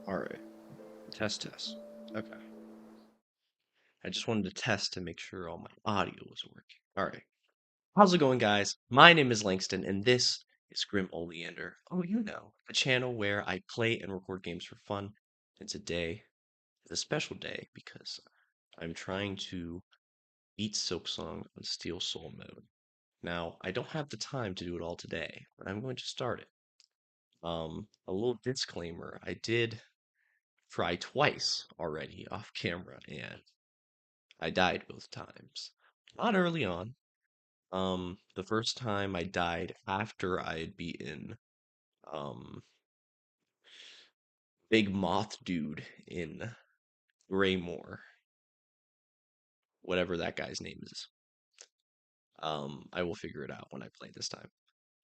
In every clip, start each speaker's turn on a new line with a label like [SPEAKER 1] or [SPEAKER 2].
[SPEAKER 1] Alright. Test, test. Okay. I just wanted to test to make sure all my audio was working. Alright. How's it going, guys? My name is Langston, and this is Grim Oleander. Oh, you know, a channel where I play and record games for fun. And today is a special day because I'm trying to beat Silksong on Steel Soul mode. Now, I don't have the time to do it all today, but I'm going to start it. A little disclaimer, I did try twice already off camera, and I died both times. Not early on. The first time I died after I had beaten um Big Moth Dude in Greymore, whatever that guy's name is. I will figure it out when I play this time.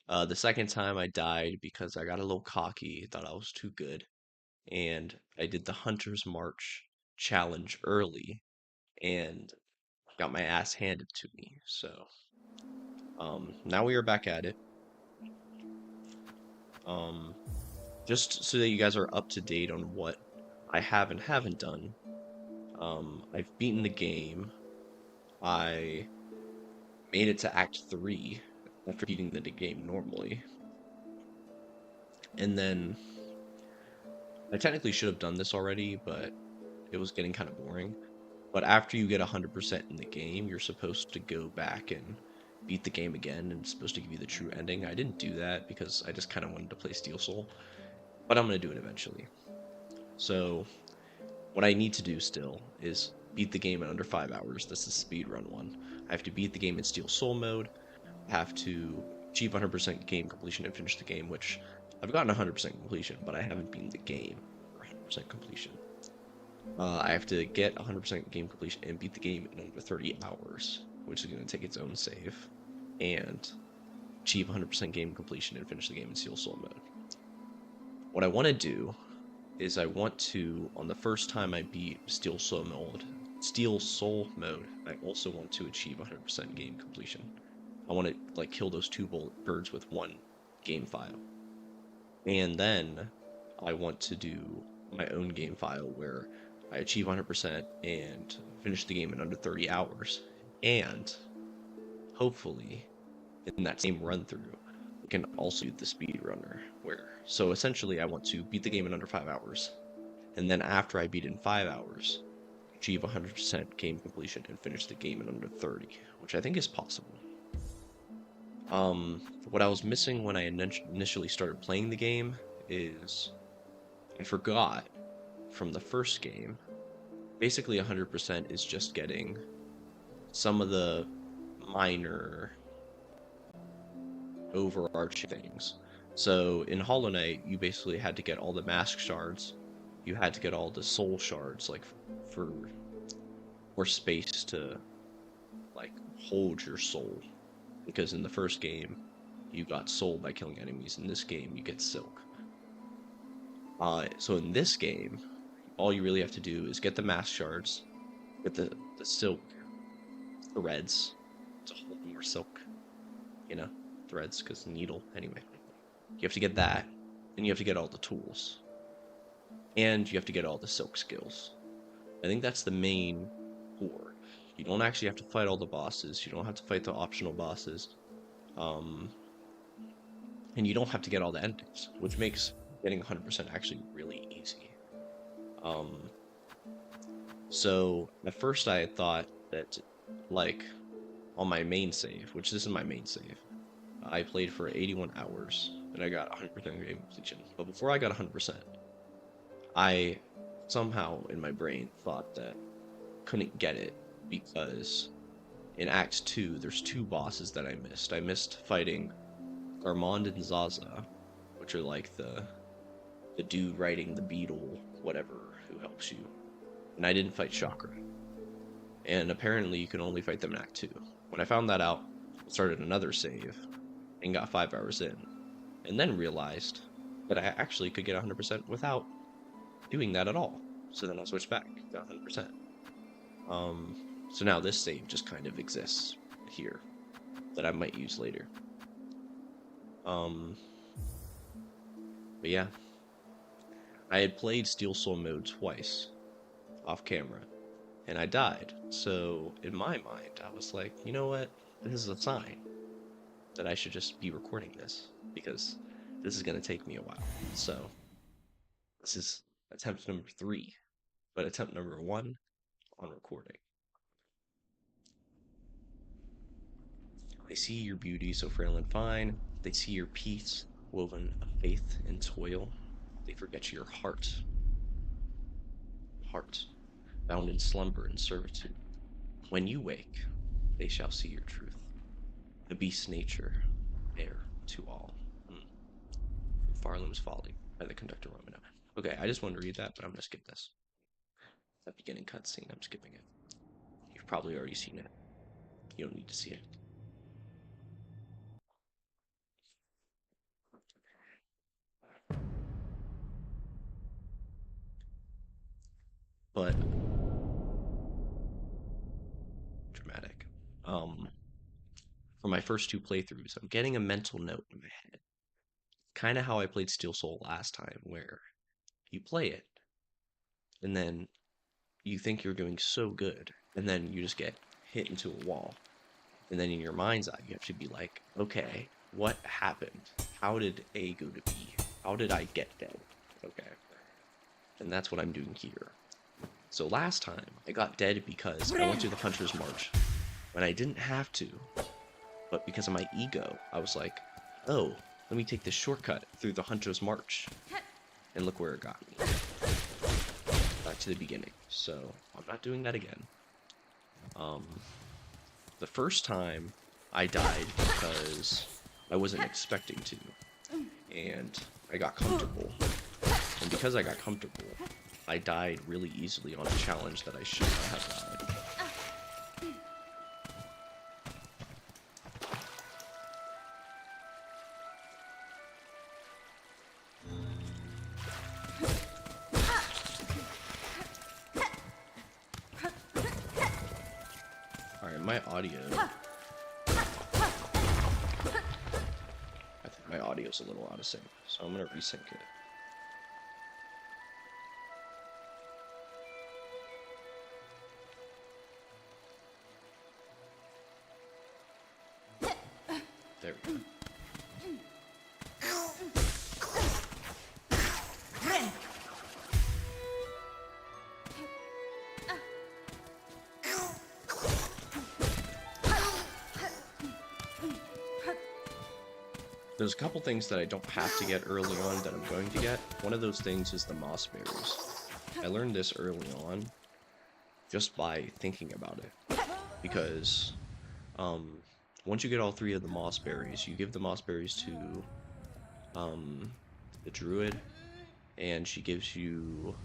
[SPEAKER 1] The second time I died because I got a little cocky, thought I was too good, and I did the Hunter's March challenge early and got my ass handed to me. So, now we are back at it. Um, just so that you guys are up to date on what I have and haven't done. I've beaten the game. I made it to Act 3 after beating the game normally. And then I technically should have done this already, but it was getting kind of boring. But after you get 100% in the game, you're supposed to go back and beat the game again, and it's supposed to give you the true ending. I didn't do that because I just kind of wanted to play Steel Soul, but I'm going to do it eventually. So, what I need to do still is beat the game in under 5 hours. This is speedrun one. I have to beat the game in Steel Soul mode. I have to achieve 100% game completion and finish the game, which I've gotten 100% completion, but I haven't beaten the game for 100% completion. I have to get 100% game completion and beat the game in under 30 hours, which is going to take its own save, and achieve 100% game completion and finish the game in Steel Soul mode. What I want to do is I want to, on the first time I beat Steel Soul mode, I also want to achieve 100% game completion. I want to like kill those two birds with one game file. And then I want to do my own game file where I achieve 100% and finish the game in under 30 hours. And hopefully, in that same run through, we can also do the speedrunner. So essentially, I want to beat the game in under 5 hours. And then after I beat it in 5 hours, achieve 100% game completion and finish the game in under 30, which I think is possible. What I was missing when I initially started playing the game is I forgot from the first game. Basically, 100% is just getting some of the minor overarching things. So in Hollow Knight, you basically had to get all the mask shards. You had to get all the soul shards, like for more space to like hold your soul. Because in the first game, you got soul by killing enemies. In this game, you get silk. So in this game, all you really have to do is get the mask shards, get the silk threads to hold more silk, threads, because needle, anyway. You have to get that, and you have to get all the tools. And you have to get all the silk skills. I think that's the main core. You don't actually have to fight all the bosses, you don't have to fight the optional bosses. And you don't have to get all the endings, which makes getting 100% actually really easy. So at first I had thought that, like, on my main save, which this is my main save, I played for 81 hours, and I got 100% game completion. But before I got 100%, I somehow in my brain thought that couldn't get it because in Act 2, there's two bosses that I missed. I missed fighting Armand and Zaza, which are like the dude riding the beetle, whatever, who helps you. And I didn't fight Chakra. And apparently you can only fight them in Act 2. When I found that out, I started another save and got 5 hours in. And then realized that I actually could get 100% without doing that at all. So then I switched back, got 100%. So now this save just kind of exists here that I might use later. But yeah. I had played Steel Soul mode twice off camera, and I died. So in my mind, I was like, you know what? This is a sign that I should just be recording this because this is going to take me a while. So this is attempt number 3, but attempt number 1 on recording. They see your beauty so frail and fine. They see your peace woven of faith and toil. They forget your heart, bound in slumber and servitude. When you wake, they shall see your truth. The beast's nature, bare to all. Farlam's Folly by the conductor Romano. Okay, I just want to read that, but I'm going to skip this. That beginning cutscene, I'm skipping it. You've probably already seen it. You don't need to see it. But dramatic. For my first 2 playthroughs, I'm getting a mental note in my head. Kind of how I played Steel Soul last time, where you play it, and then you think you're doing so good, and then you just get hit into a wall. And then in your mind's eye, you have to be like, okay, what happened? How did A go to B? How did I get dead? Okay. And that's what I'm doing here. So last time, I got dead because I went through the Hunter's March when I didn't have to. But because of my ego, I was like, oh, let me take this shortcut through the Hunter's March. And look where it got me. Back to the beginning. So I'm not doing that again. The first time I died because I wasn't expecting to. And I got comfortable. And because I got comfortable, I died really easily on a challenge that I should not have died. Alright, my audio... I think my audio's a little out of sync, so I'm gonna resync it. There we go. There's a couple things that I don't have to get early on that I'm going to get. One of those things is the moss berries. I learned this early on just by thinking about it. Because once you get all 3 of the moss berries, you give the moss berries to the druid, and she gives you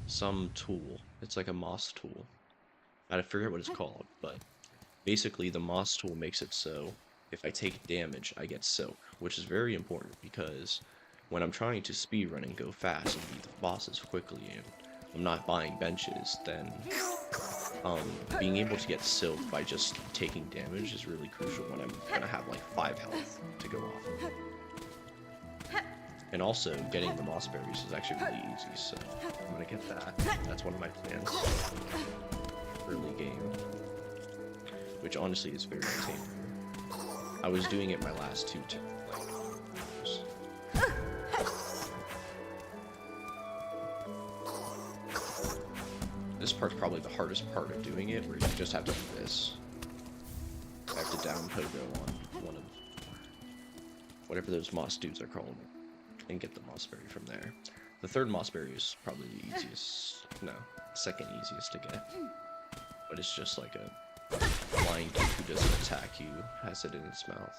[SPEAKER 1] some tool. It's like a moss tool. I forget what it's called, but basically the moss tool makes it so if I take damage, I get soak, which is very important because when I'm trying to speedrun and go fast and beat the bosses quickly and I'm not buying benches, then being able to get soaked by just taking damage is really crucial when I'm gonna have like 5 health to go off. And also, getting the moss berries is actually really easy, so I'm gonna get that. That's one of my plans. Early game. Which honestly is very entertaining. I was doing it my last 2 playthroughs. This part's probably the hardest part of doing it, where you just have to do this. I have to down pogo on one of whatever those moss dudes are called, and get the mossberry from there. The 3rd mossberry is probably the easiest, no, 2nd easiest to get. But it's just like a flying dude who doesn't attack you, has it in its mouth.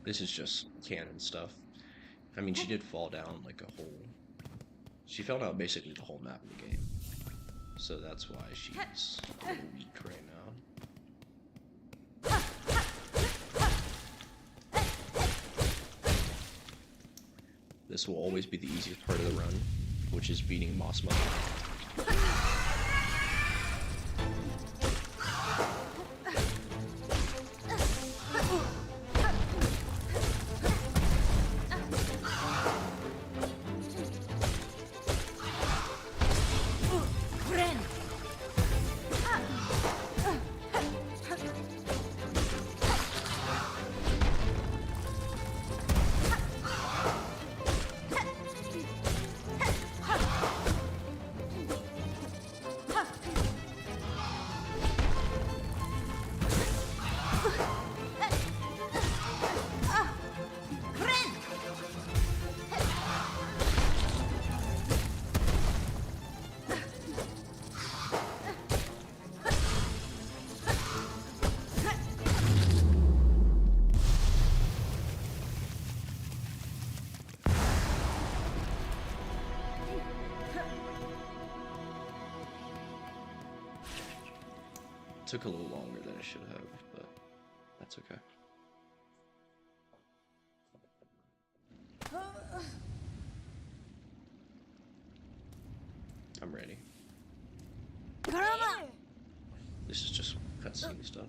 [SPEAKER 1] This is just canon stuff. I mean, she did fall down like a whole... She fell down basically the whole map of the game. So that's why she's a little weak right now. this will always be the easiest part of the run, which is beating Moss Mother. Took a little longer than I should have, but that's okay. I'm ready. This is just cutscene stuff.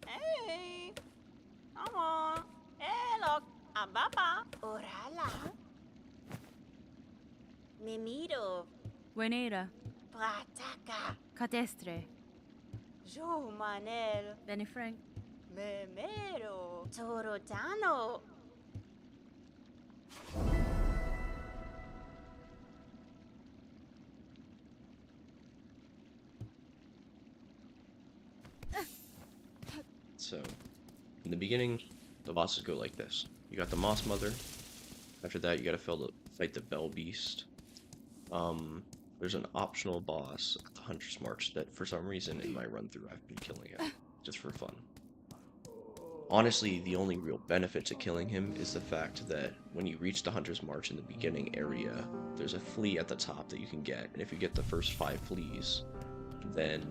[SPEAKER 2] Hey, come on. Hey, look, I'm Papa. Orala. Me miro.
[SPEAKER 3] Buenera,
[SPEAKER 2] Prataka.
[SPEAKER 3] Catestre,
[SPEAKER 2] Jo Manel.
[SPEAKER 3] Benny Frank,
[SPEAKER 2] Me mero. Torotano.
[SPEAKER 1] So, in the beginning, the bosses go like this. You got the Moss Mother. After that, you gotta fight the Bell Beast. There's an optional boss at the Hunter's March that, for some reason, in my run-through, I've been killing him, just for fun. Honestly, the only real benefit to killing him is the fact that when you reach the Hunter's March in the beginning area, there's a flea at the top that you can get, and if you get the first 5 fleas, then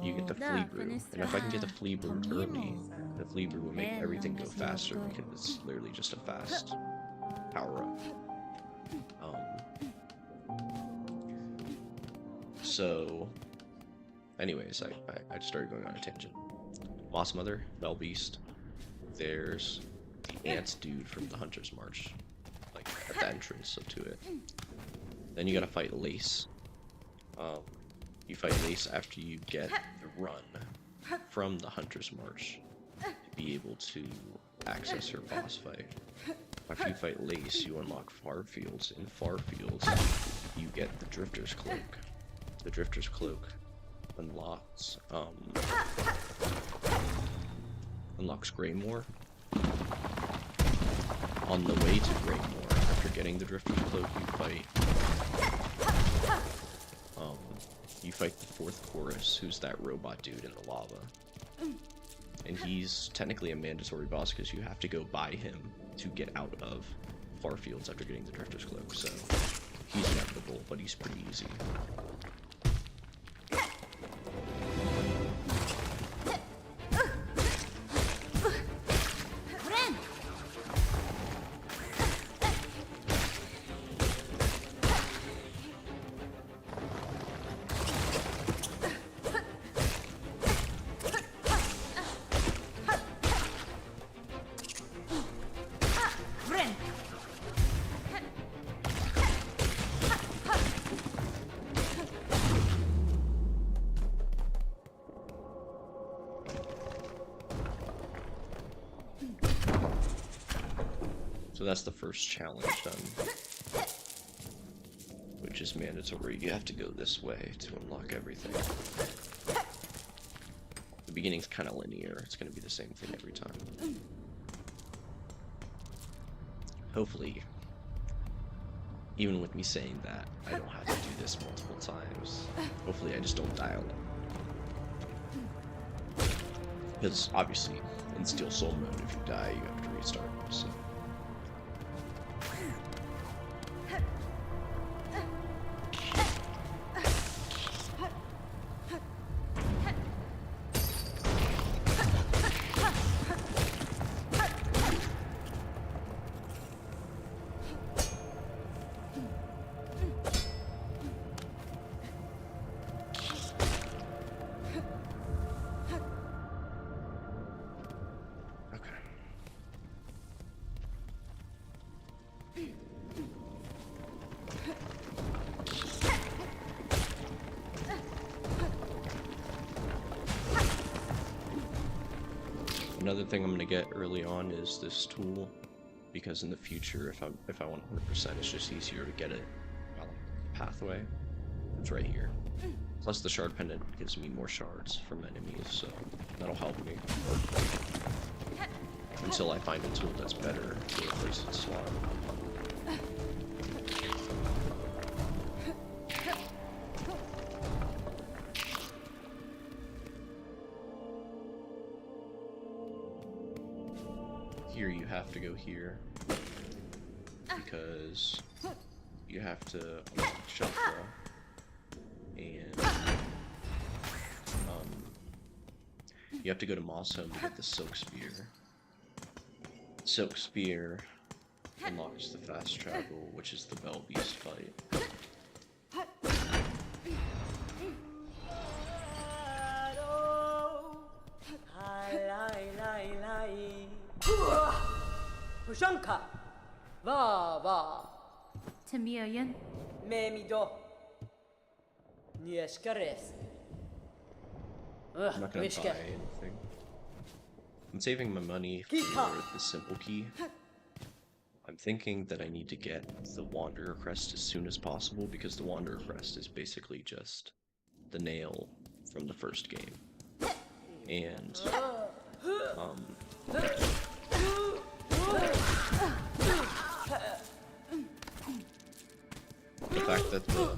[SPEAKER 1] you get the flea brew. And if I can get the flea brew early, the flea brew will make everything go faster because it's literally just a fast power-up. So, anyways, I started going on a tangent. Moss Mother, Bell Beast. There's the Ants dude from the Hunter's March, like at the entrance to it. Then you gotta fight Lace. You fight Lace after you get the run from the Hunter's March to be able to access her boss fight. After you fight Lace, you unlock Far Fields. In Far Fields, you get the Drifter's Cloak. The Drifter's Cloak unlocks Greymore. On the way to Greymore, after getting the Drifter's Cloak, you fight the 4th Chorus, who's that robot dude in the lava. And he's technically a mandatory boss because you have to go by him to get out of Far Fields after getting the Drifter's Cloak, so he's inevitable, but he's pretty easy. So that's the first challenge done, which is mandatory. You have to go this way to unlock everything. The beginning's kind of linear. It's going to be the same thing every time. Hopefully, even with me saying that, I don't have to do this multiple times. Hopefully I just don't die a lot. Because obviously, in Steel Soul mode, if you die, you have to restart, so Another thing I'm gonna get early on is this tool, because in the future, if I want 100%, it's just easier to get it. Well, pathway. It's right here. Plus the shard pendant gives me more shards from enemies, so that'll help me. Until I find a tool that's better to replace its slot. Here you have to go here, because you have to unlock Shuffle, and you have to go to Moss Home to get the Silk Spear. Silk Spear unlocks the fast travel, which is the Bell Beast fight.
[SPEAKER 2] Pushanka, va va,
[SPEAKER 3] Timiyan.
[SPEAKER 2] memido, nieskares.
[SPEAKER 1] I'm not gonna buy anything. I'm saving my money for the simple key. I'm thinking that I need to get the Wanderer Crest as soon as possible, because the Wanderer Crest is basically just the nail from the first game. And, the fact that the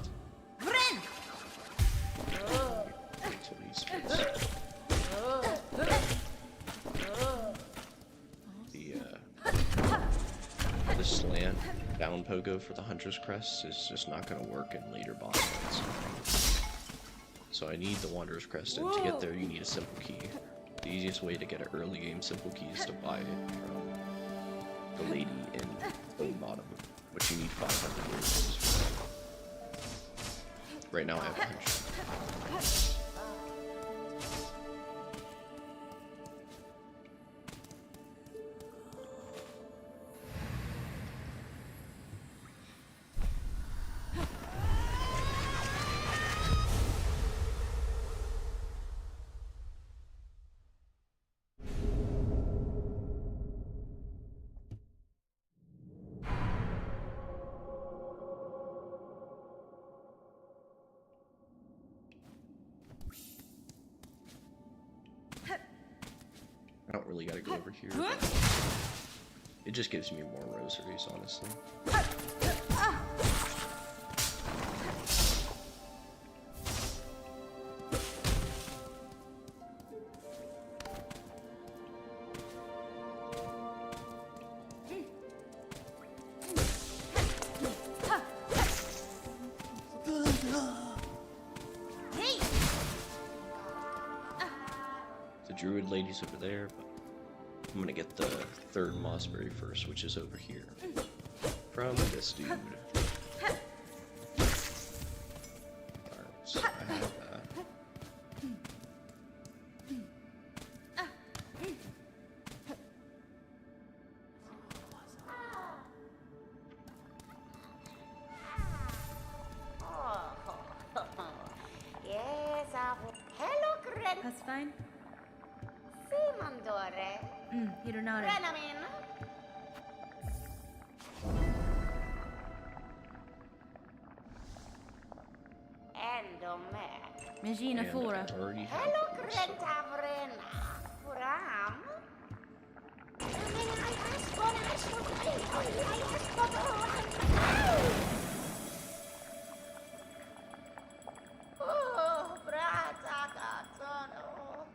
[SPEAKER 1] the slant down pogo for the Hunter's Crest is just not going to work in later boss fights. So I need the Wanderer's Crest, and to get there you need a simple key. The easiest way to get an early game simple key is to buy it from the lady in Stone Bottom, which you need 500 rupees for. Right now I have 100. I don't really gotta go over here. It just gives me more rosaries, honestly. The druid lady's over there, but I'm gonna get the third mossberry first, which is over here. From this dude. Alright, so I have that.
[SPEAKER 2] Yes, hello, Gren.
[SPEAKER 3] That's fine.
[SPEAKER 2] Simandore.
[SPEAKER 3] You don't know that.
[SPEAKER 2] Renamin. Endome.
[SPEAKER 3] Magina
[SPEAKER 1] And
[SPEAKER 3] Fora.
[SPEAKER 1] I already have
[SPEAKER 2] Hello,
[SPEAKER 1] those.
[SPEAKER 2] Gren Tavrena. Puram. I asked Oh, brata cazzono.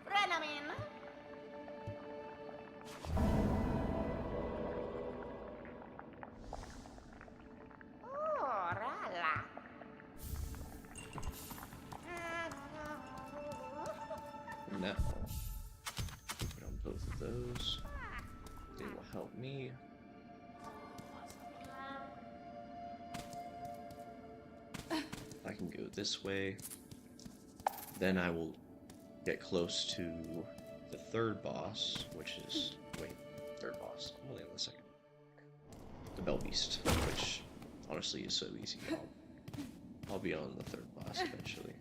[SPEAKER 2] Renamin. Oh, ralla.
[SPEAKER 1] Now, put on both of those. They will help me. I can go this way. Then I will get close to the third boss, which is... wait, third boss. Hold on a second. The Bell Beast, which honestly is so easy. I'll be on the third boss eventually.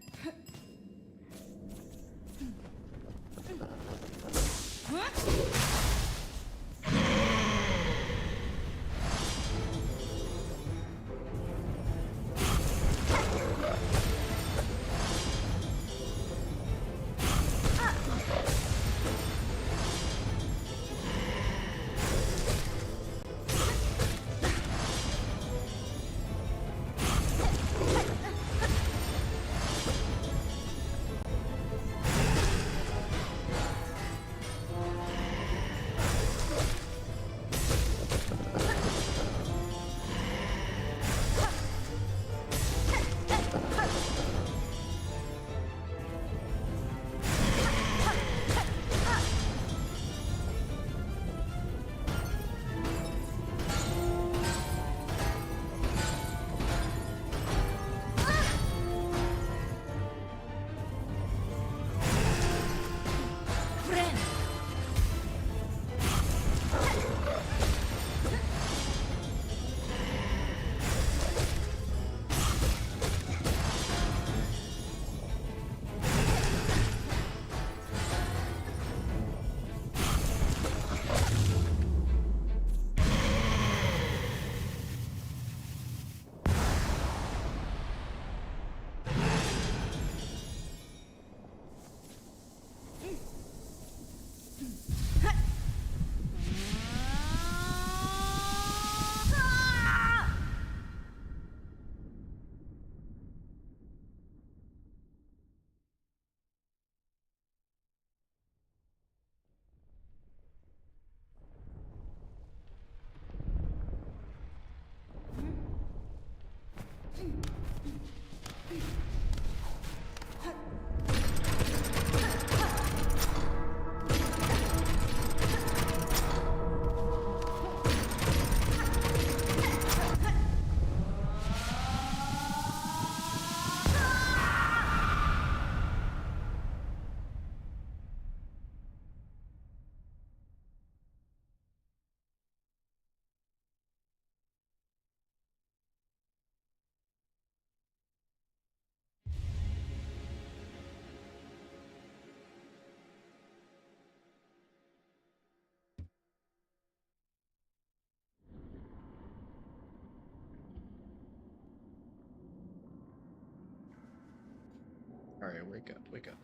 [SPEAKER 1] Alright, wake up, wake up.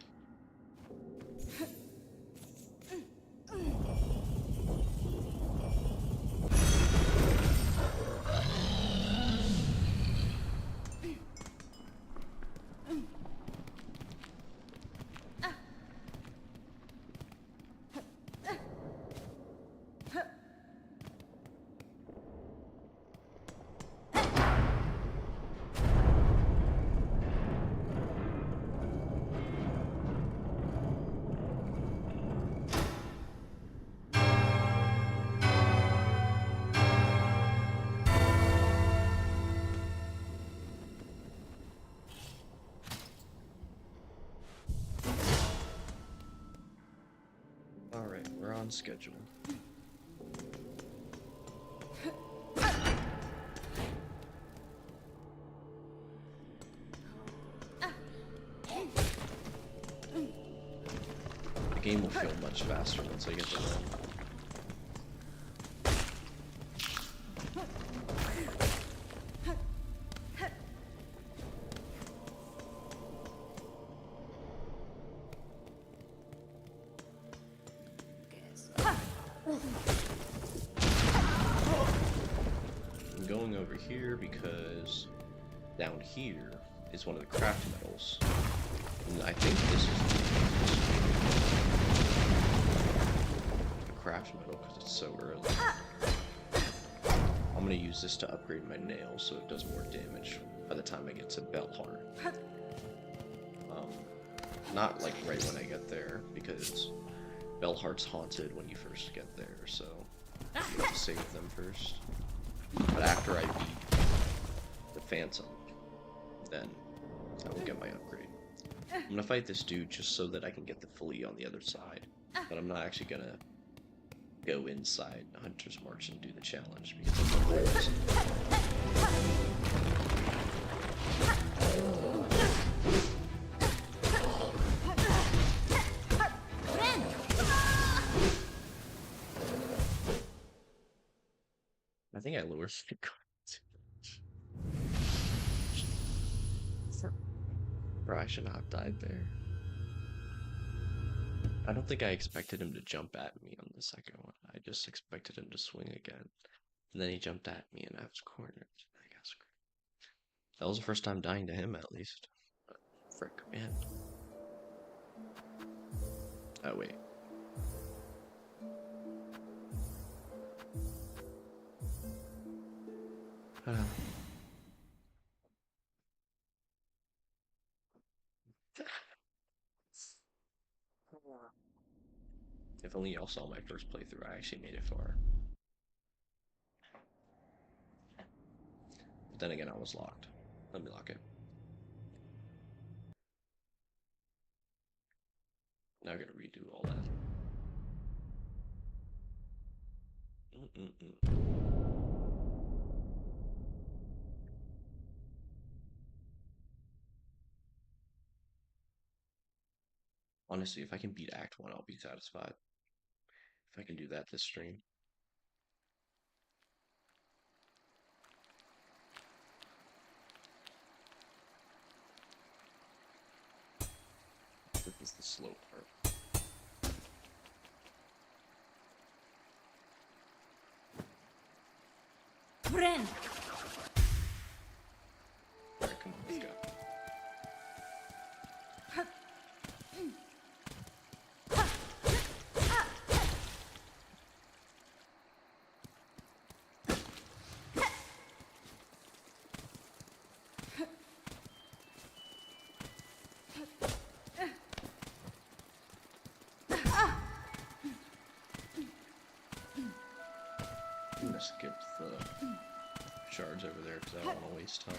[SPEAKER 1] Alright, we're on schedule. The game will feel much faster once I get to run. I'm going over here because down here is one of the craft metals. And I think this is the craft metal because it's so early. I'm gonna use this to upgrade my nails so it does more damage by the time I get to Belhar. Not like right when I get there because Belhart's haunted when you first get there, so you have to save them first. But after I beat the Phantom, then I will get my upgrade. I'm gonna fight this dude just so that I can get the flea on the other side. But I'm not actually gonna go inside Hunter's March and do the challenge because of the rules. I think I lowered the Bro, I should not have died there. I don't think I expected him to jump at me on the second one. I just expected him to swing again. And then he jumped at me and I was cornered. I got screwed. That was the first time dying to him, at least. Frick, man. Oh, wait. If only y'all saw my first playthrough, I actually made it far. But then again, I was locked. Let me lock it. Now I gotta redo all that. Honestly, if I can beat Act 1, I'll be satisfied. If I can do that this stream. This is the slow part.
[SPEAKER 3] Friend!
[SPEAKER 1] Alright, come on, let's go. I'm gonna skip the shards over there because I don't want to waste time.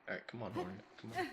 [SPEAKER 1] Alright, come on, Hornet. Come on.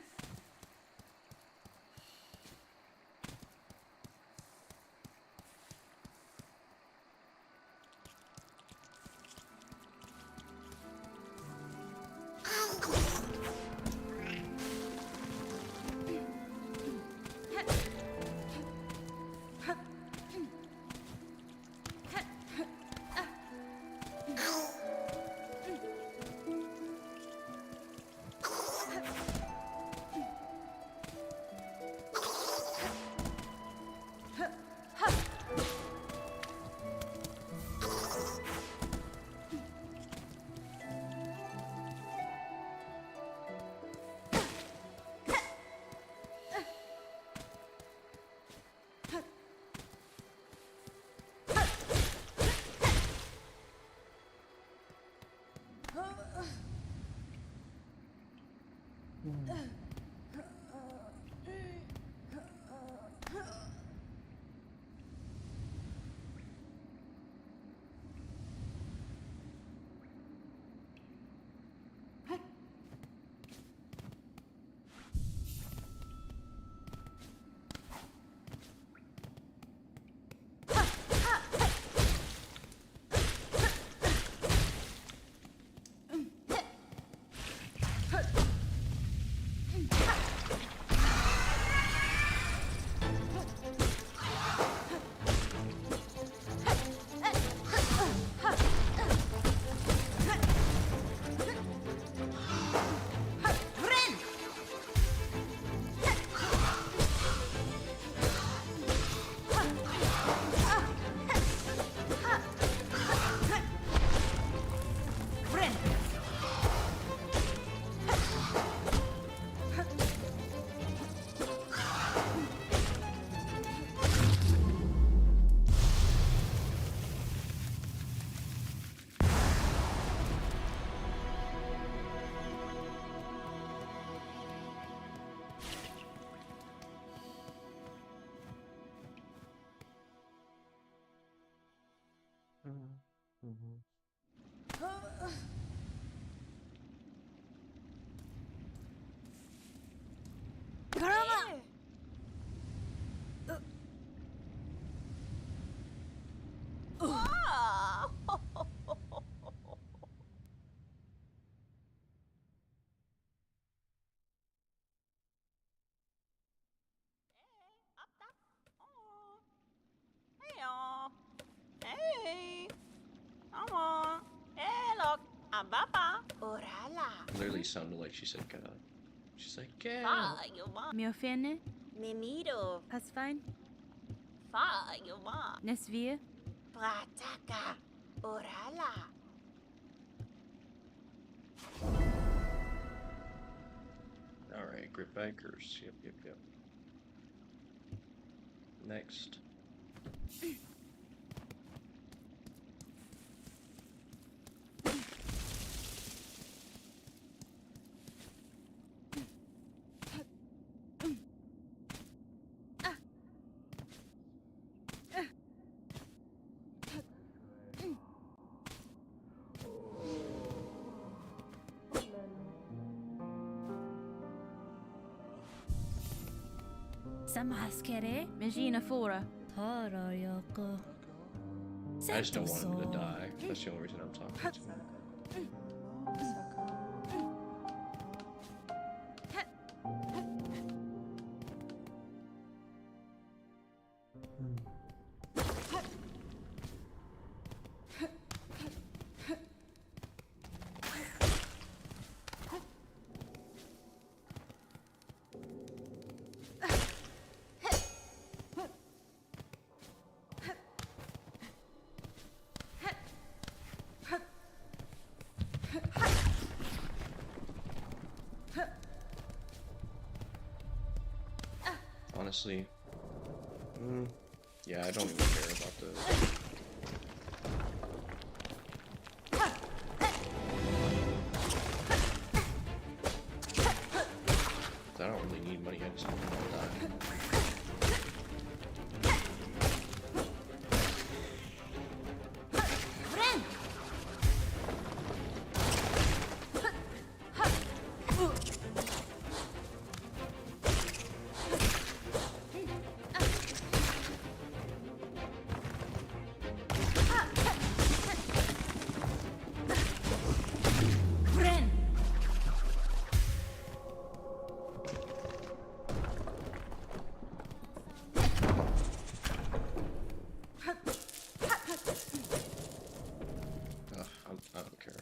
[SPEAKER 2] Ambapa. Orala.
[SPEAKER 1] Literally sounded like she said God. She's like,
[SPEAKER 2] Fa
[SPEAKER 1] yeah.
[SPEAKER 2] yuma.
[SPEAKER 3] Miofene?
[SPEAKER 2] Mimido.
[SPEAKER 3] Pasfine?
[SPEAKER 2] Fa yuma.
[SPEAKER 3] Nesvia?
[SPEAKER 2] Prataka. Orala.
[SPEAKER 1] Alright, grip bankers. Yep. Next.
[SPEAKER 3] Samaskere? Megina Fora.
[SPEAKER 4] Tara yaka.
[SPEAKER 1] I just don't want him to die. That's the only reason I'm talking to him. Honestly, yeah, I don't even care about this. I don't really need money, I just want to die. I don't care.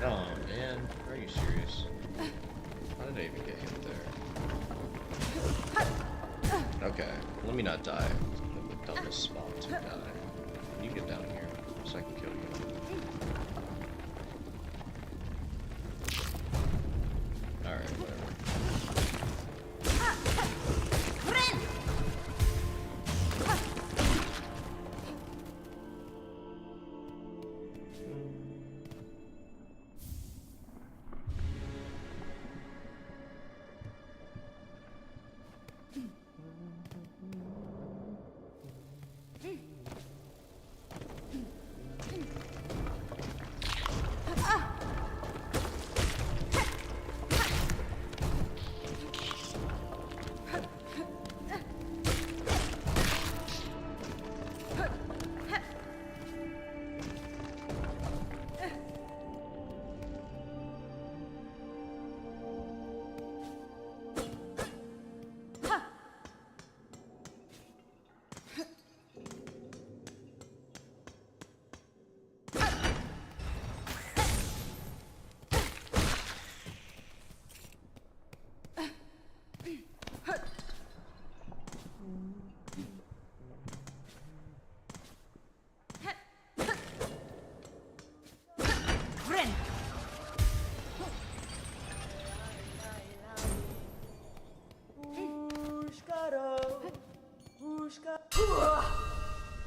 [SPEAKER 1] Oh man, are you serious? How did I even get hit there? Okay, let me not die. I'm the dumbest spot to die. You get down here so I can kill you. Alright, whatever.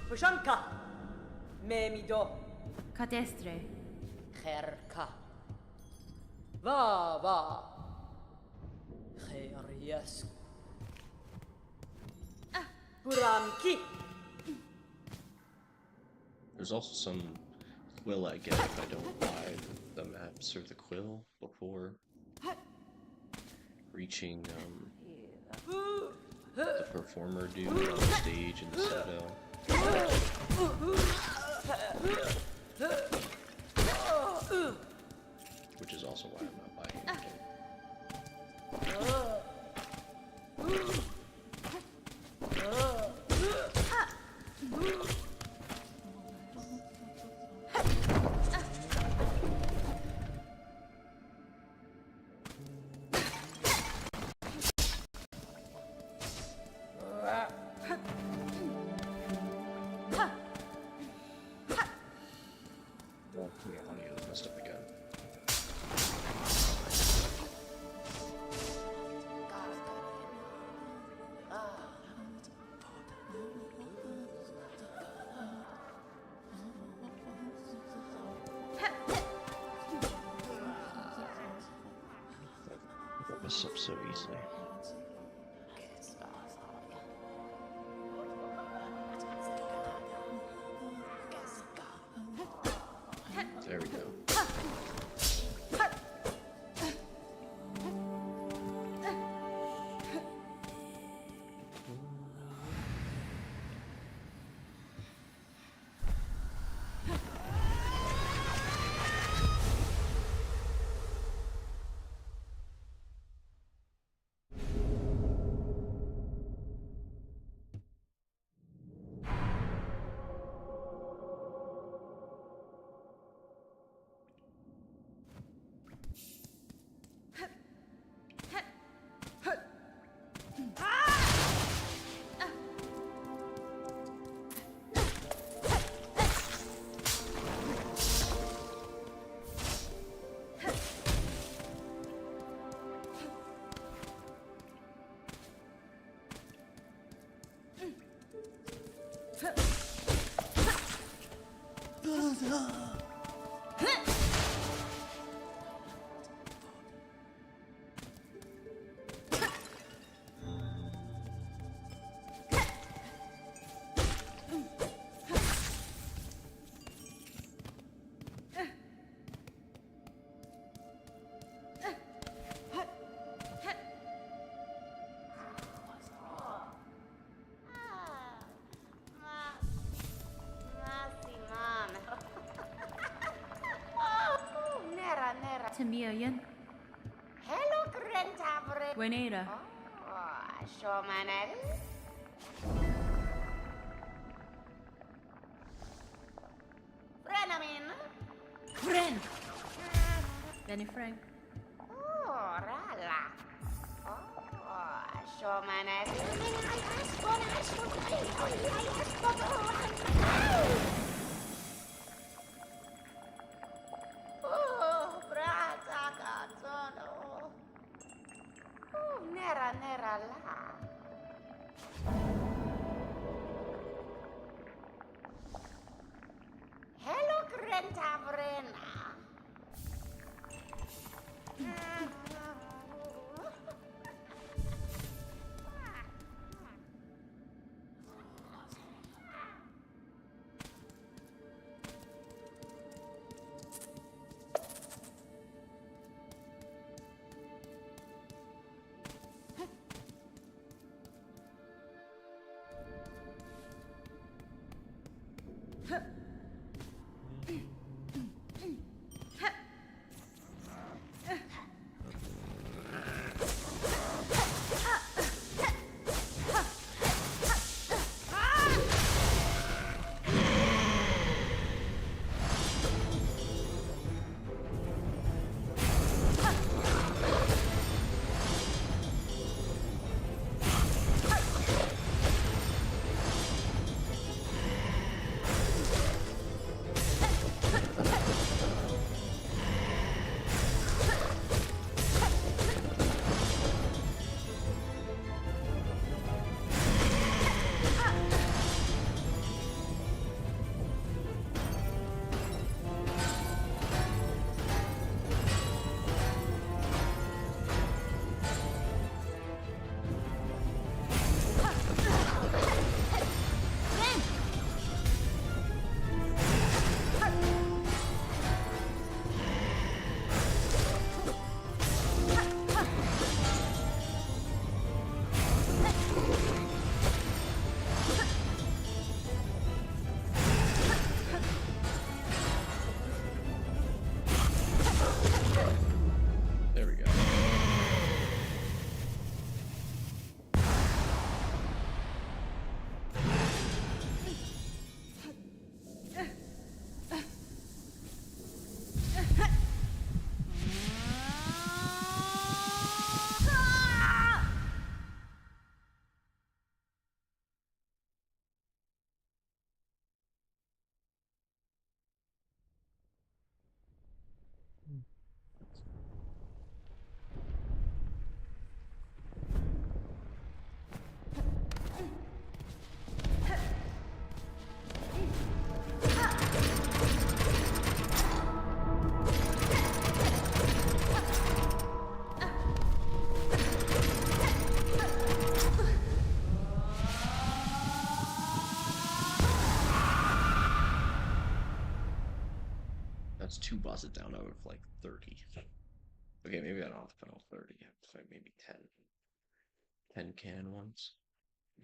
[SPEAKER 2] Pushanka. Memido.
[SPEAKER 3] Katestre.
[SPEAKER 2] Kherka. Va va. Khairias. Buramki.
[SPEAKER 1] There's also some quill I get if I don't buy the maps or the quill before reaching the performer dude on the stage in the Seto. Which is also why I'm not buying it again. Well, yeah, I'll use this stuff again. I mess up so easily. There we go.
[SPEAKER 3] Tamiyan.
[SPEAKER 2] Hello, Grantavre.
[SPEAKER 3] Buenera.
[SPEAKER 2] Oh, Shomanel. Frenamin.
[SPEAKER 3] Fren. Benny Frank.
[SPEAKER 2] Oh, Rala. Oh, Shomanel. Oh, brata cazzo. Oh, nera la. Hello, Grentavrena.
[SPEAKER 1] 2 bosses down out of like 30. Okay, maybe I don't have to fight all 30. I have to fight maybe 10. 10 cannon ones,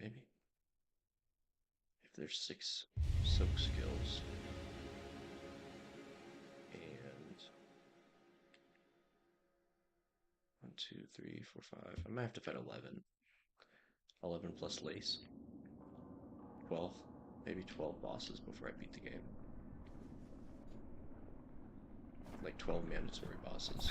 [SPEAKER 1] maybe. If there's 6 soak skills. And 1, 2, 3, 4, 5. I might have to fight 11. 11 plus lace. 12. Maybe 12 bosses before I beat the game. Like 12 mandatory bosses.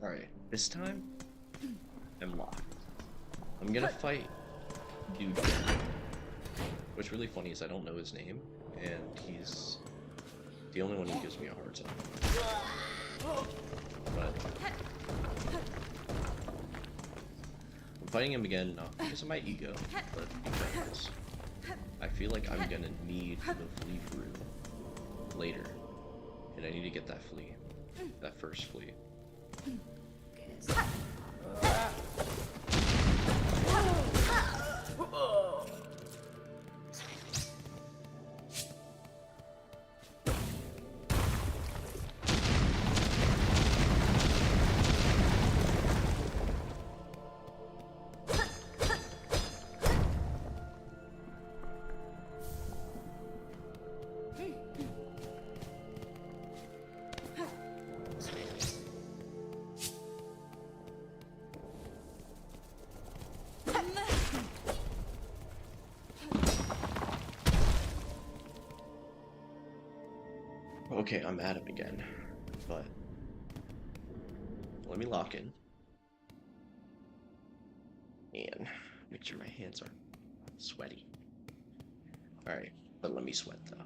[SPEAKER 1] Alright, this time, I'm locked. I'm gonna fight Dude. What's really funny is I don't know his name, and he's the only one who gives me a hard time. But I'm fighting him again, not because of my ego, but because I feel like I'm gonna need the flea fruit later, and I need to get that flea, that first flea. Okay, I'm at him again, but let me lock in and make sure my hands aren't sweaty. Alright, but let me sweat though.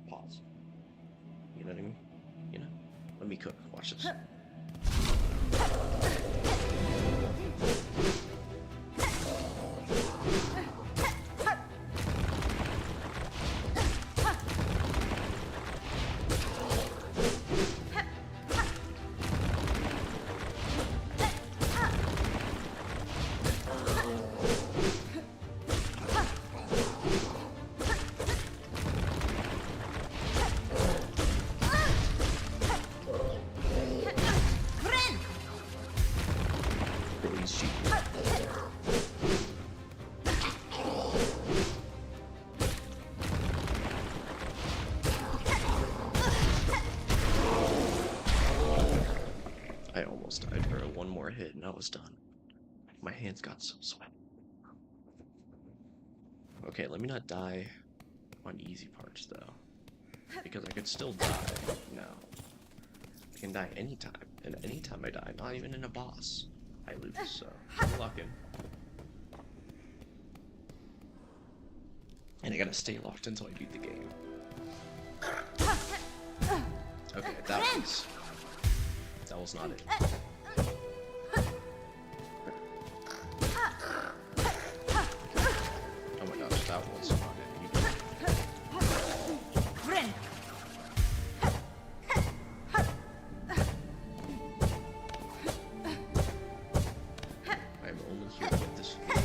[SPEAKER 1] Pause. You know what I mean? You know? Let me cook. Watch this. I almost died for one more hit and I was done. My hands got so sweaty. Okay, let me not die on easy parts though, because I could still die now. I can die anytime, and anytime I die, not even in a boss, I lose, so lock in. And I gotta stay locked until I beat the game. Okay, that was not it. Oh my gosh, that was not it either. I'm only here to get this food.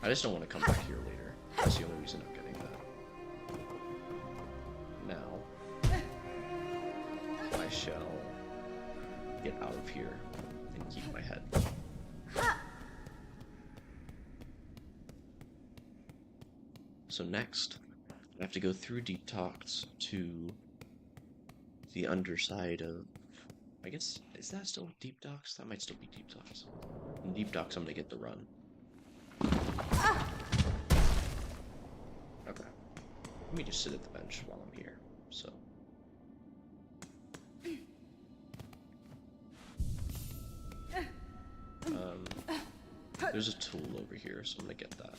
[SPEAKER 1] I just don't want to come back here later. That's the only reason I'm getting that. Now, I shall get out of here and keep my head. So next, I have to go through Deep Talks to the underside of, I guess, is that still Deep Talks? That might still be Deep Talks. In Deep Talks, I'm gonna get the run. Okay. Let me just sit at the bench while I'm here. So. There's a tool over here, so I'm gonna get that.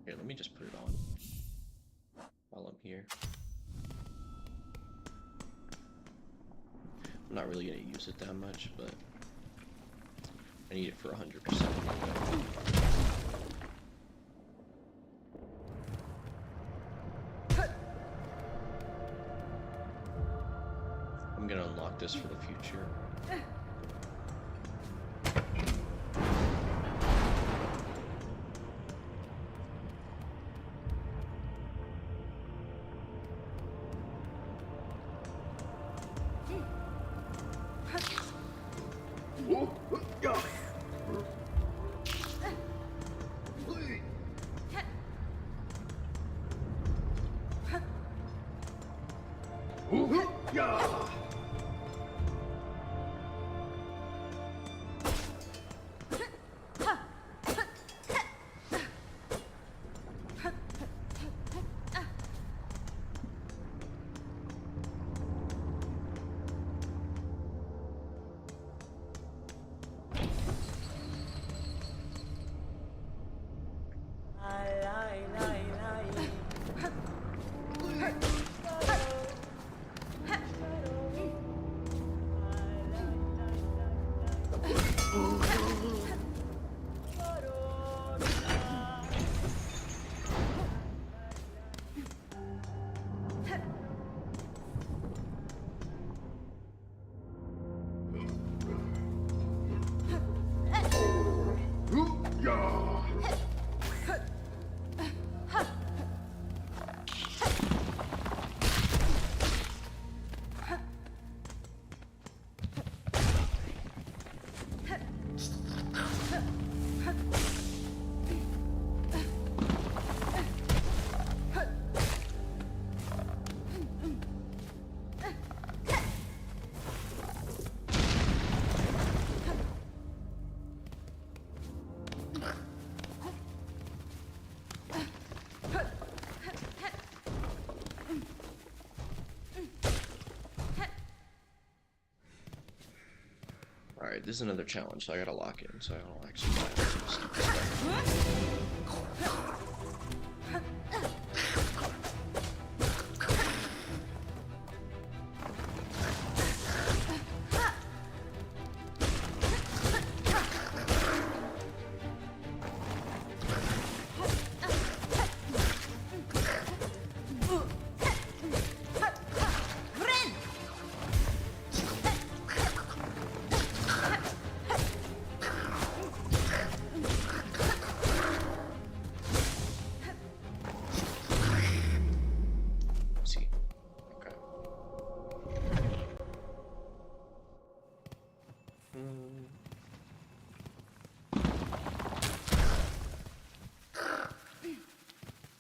[SPEAKER 1] Here, let me just put it on while I'm here. I'm not really gonna use it that much, but I need it for 100%. I'm gonna unlock this for the future. Alright, this is another challenge, so I gotta lock in, so I don't actually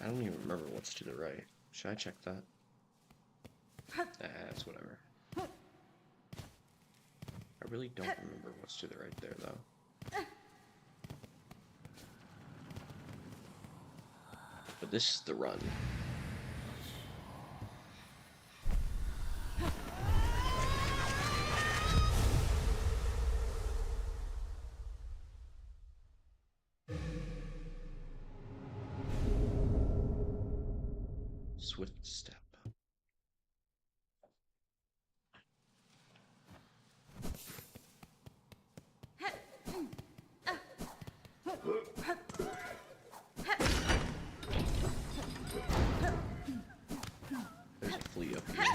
[SPEAKER 1] I don't even remember what's to the right. Should I check that? It's whatever. I really don't remember what's to the right there, though. But this is the run. Swift step. There's a flea up here.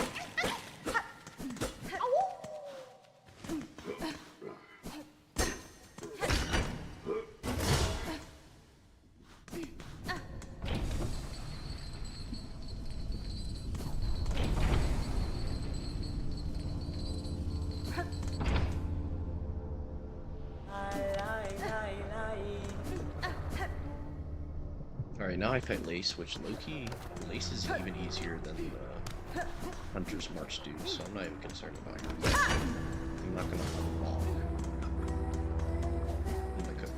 [SPEAKER 1] now I fight Lace, which low-key, Lace is even easier than the Hunter's March dude, so I'm not even concerned about her. I'm not gonna unlock in the cook.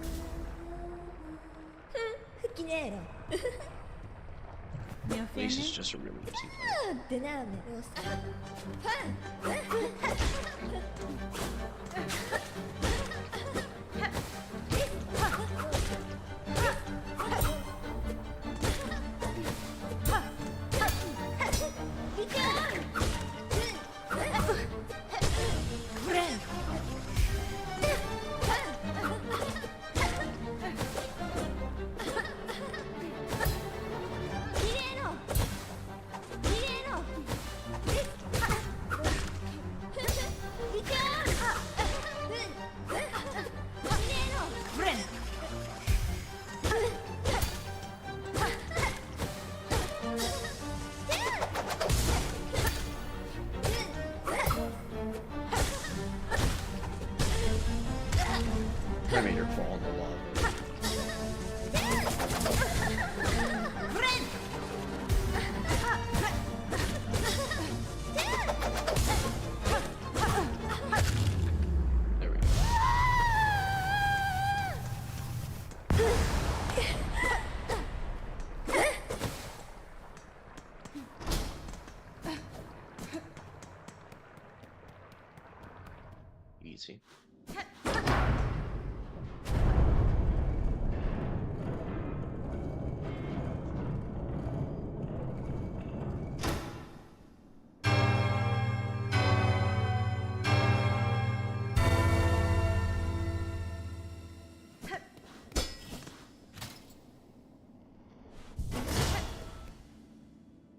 [SPEAKER 4] 吹きねえろ
[SPEAKER 3] Mio
[SPEAKER 1] Lace is
[SPEAKER 3] fene?
[SPEAKER 1] just a really easy fight.
[SPEAKER 4] ってなめろさ
[SPEAKER 1] I made her fall in the lava. There we go. Easy.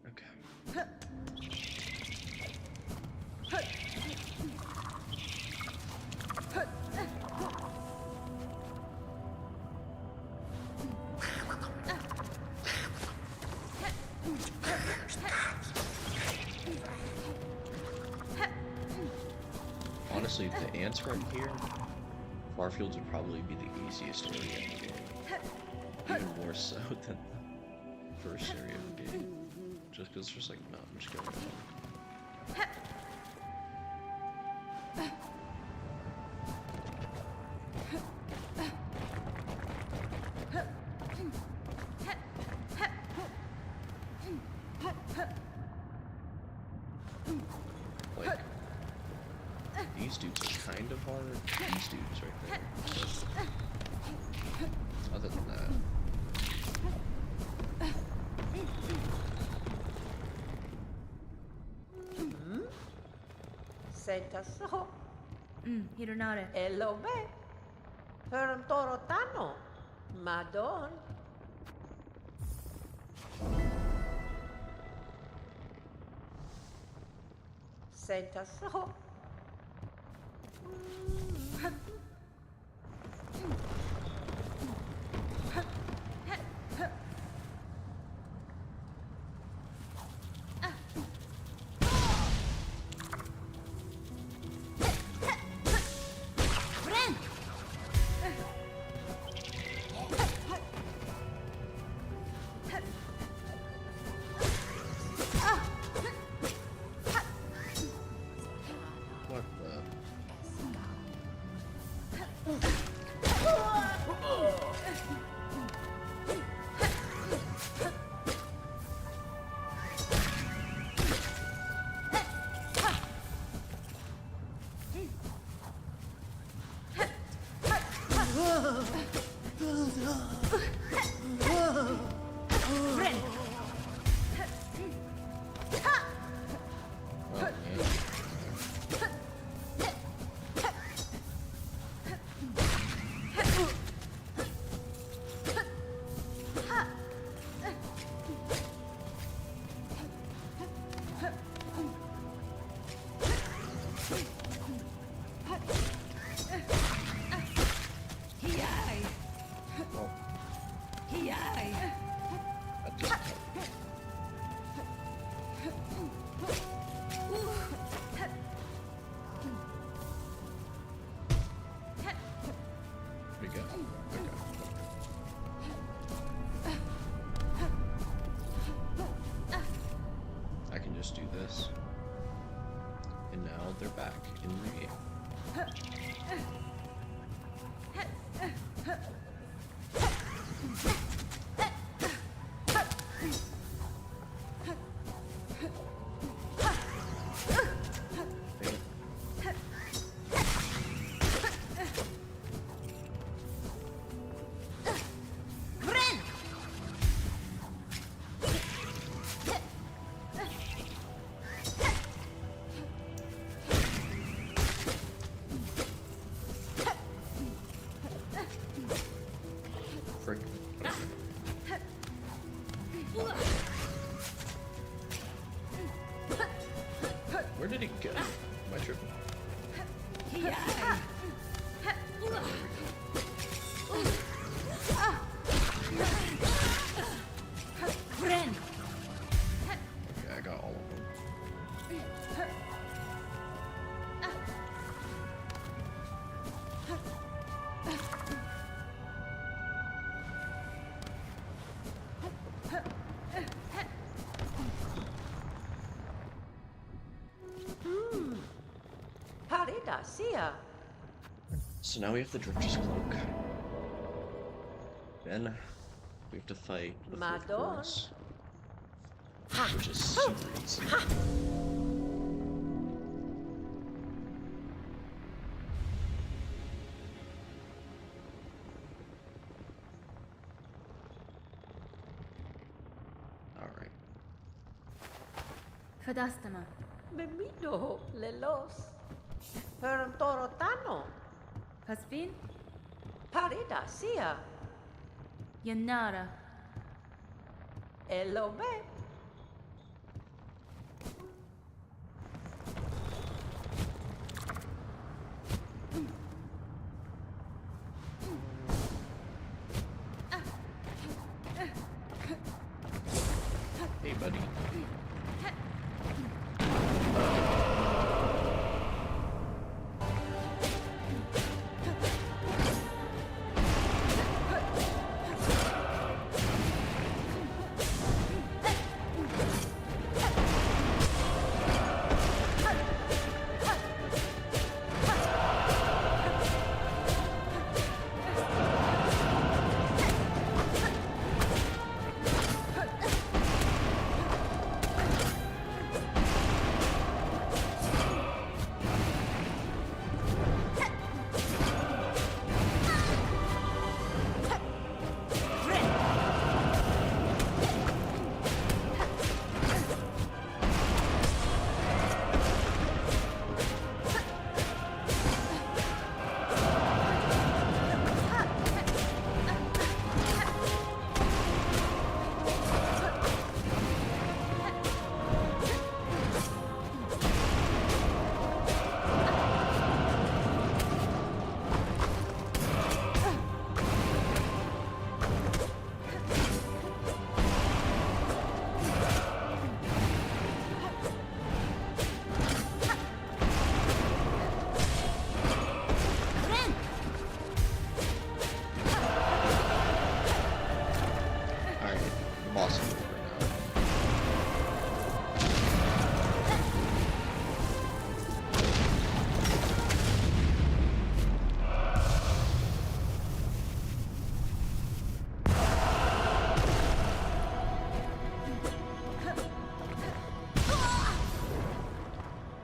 [SPEAKER 1] Okay. Honestly, if the ants weren't here, Farfields would probably be the easiest area in the game. Even more so than the first area of the game. Just because there's like not much going on. Like, these dudes are kind of hard. These dudes right there. Other than that.
[SPEAKER 2] Senta so,
[SPEAKER 3] Hironare.
[SPEAKER 2] e lo ve. Per un toro tano, madon. Senta so.
[SPEAKER 1] What the? And now they're back in the game. Frick. Where did it go? Am I tripping? Okay, I got all of them.
[SPEAKER 2] Parida, Sia.
[SPEAKER 1] So now we have the Drifter's Cloak. Then we have to fight the fourth
[SPEAKER 2] Madon.
[SPEAKER 1] chorus, which is super easy. Alright.
[SPEAKER 3] Fadastama.
[SPEAKER 2] Bemido, lelos. Perantorotano.
[SPEAKER 3] Pasvin.
[SPEAKER 2] Parida, Sia.
[SPEAKER 3] Yanara.
[SPEAKER 2] Elobe.
[SPEAKER 1] Hey, buddy.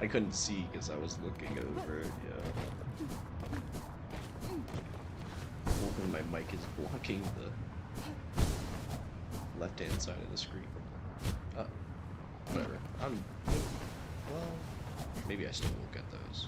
[SPEAKER 1] I couldn't see because I was looking over. Yeah. Hoping my mic is blocking the left-hand side of the screen. Whatever. Well, maybe I still will get those.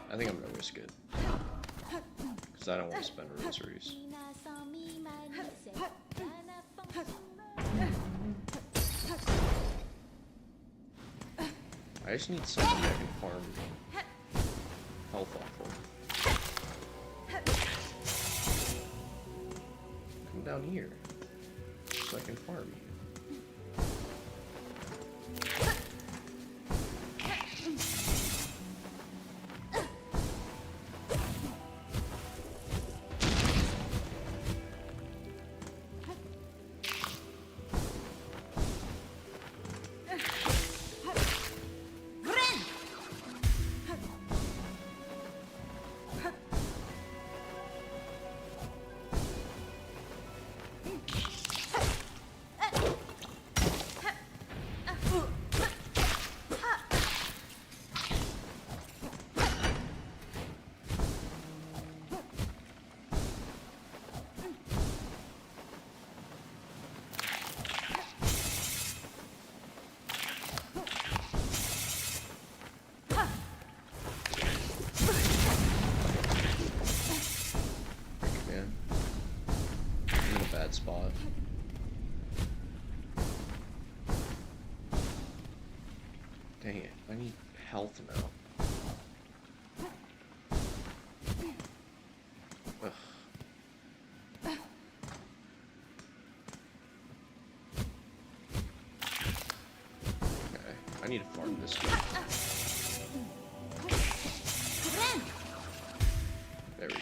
[SPEAKER 1] I think I'm gonna risk it. Because I don't want to spend rosaries. I just need something that can farm health off of. Come down here. So I can farm you. Spot. Dang it, I need health now. Ugh. Okay, I need to farm this one. There we go.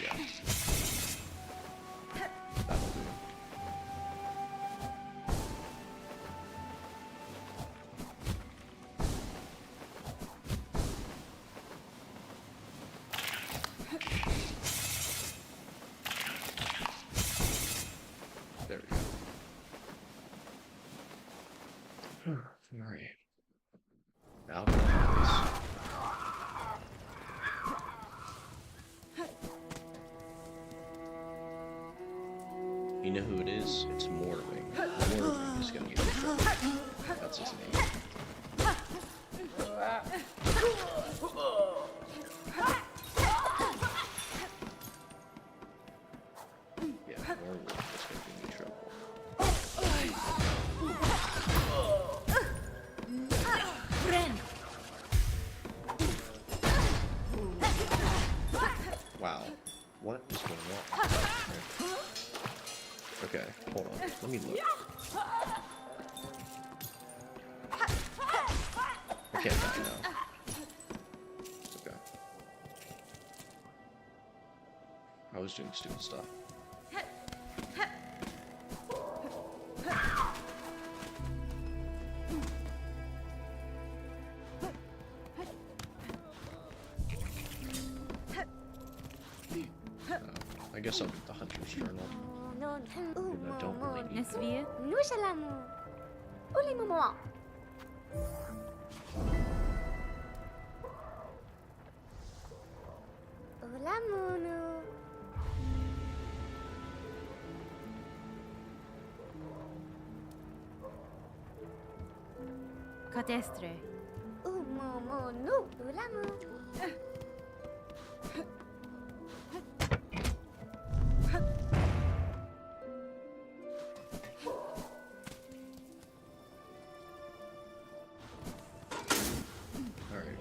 [SPEAKER 1] That'll do. There we go. Alright. Now go like this. You know who it is? It's Morwing. Morwing is gonna get in trouble. That's his name. Yeah, Morwing is gonna get in trouble. Wow. What is going on? Okay, hold on. Let me look. I can't die now. Okay. I was doing stupid stuff. I guess I'll get the Hunter's Journal. And I don't really need
[SPEAKER 3] Nesvia?
[SPEAKER 4] Nushalamu. Ulimumo. Ulamunu.
[SPEAKER 3] Cadestre.
[SPEAKER 4] Umumunu. Ulamu.
[SPEAKER 1] Alright.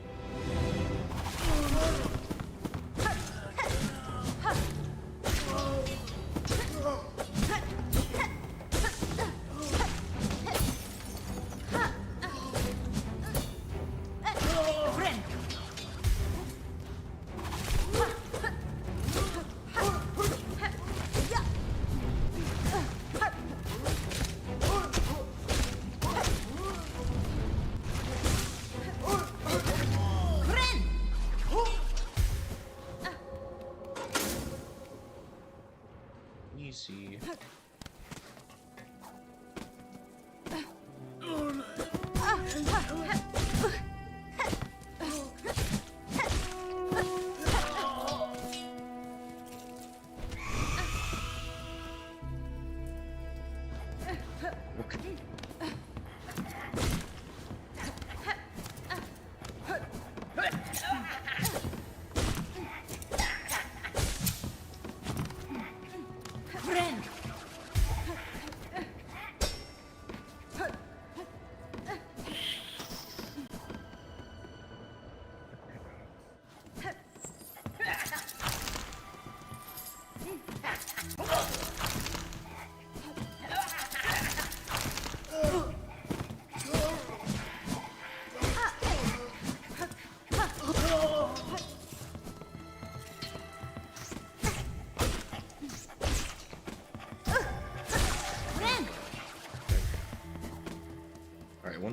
[SPEAKER 1] Easy. Okay.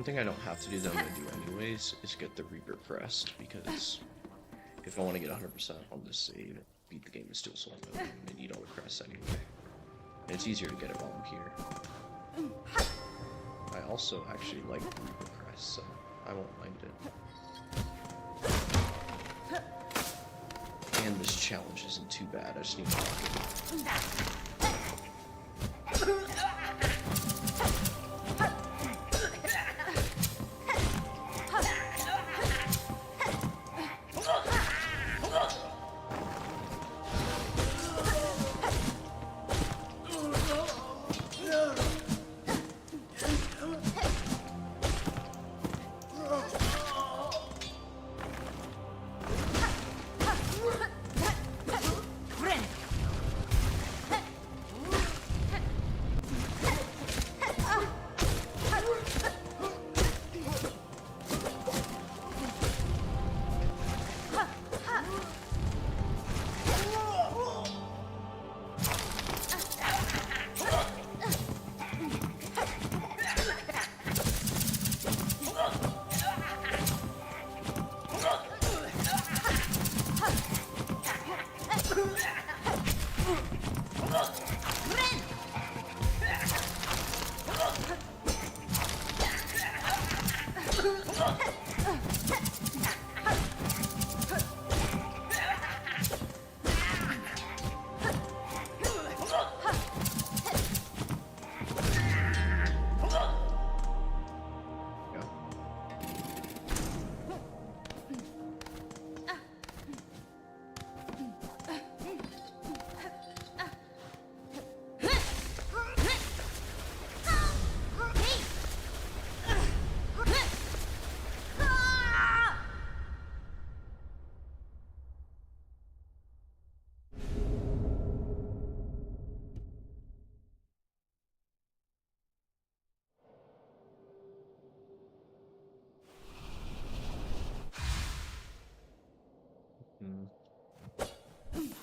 [SPEAKER 1] one thing I don't have to do that I'm gonna do anyways is get the Reaper crest, because if I want to get 100% on this save, beat the game in Silksong mode, I need all the crests anyway. And it's easier to get it while I'm here. I also actually like the Reaper crest, so I won't mind it. And this challenge isn't too bad, I just need to lock it.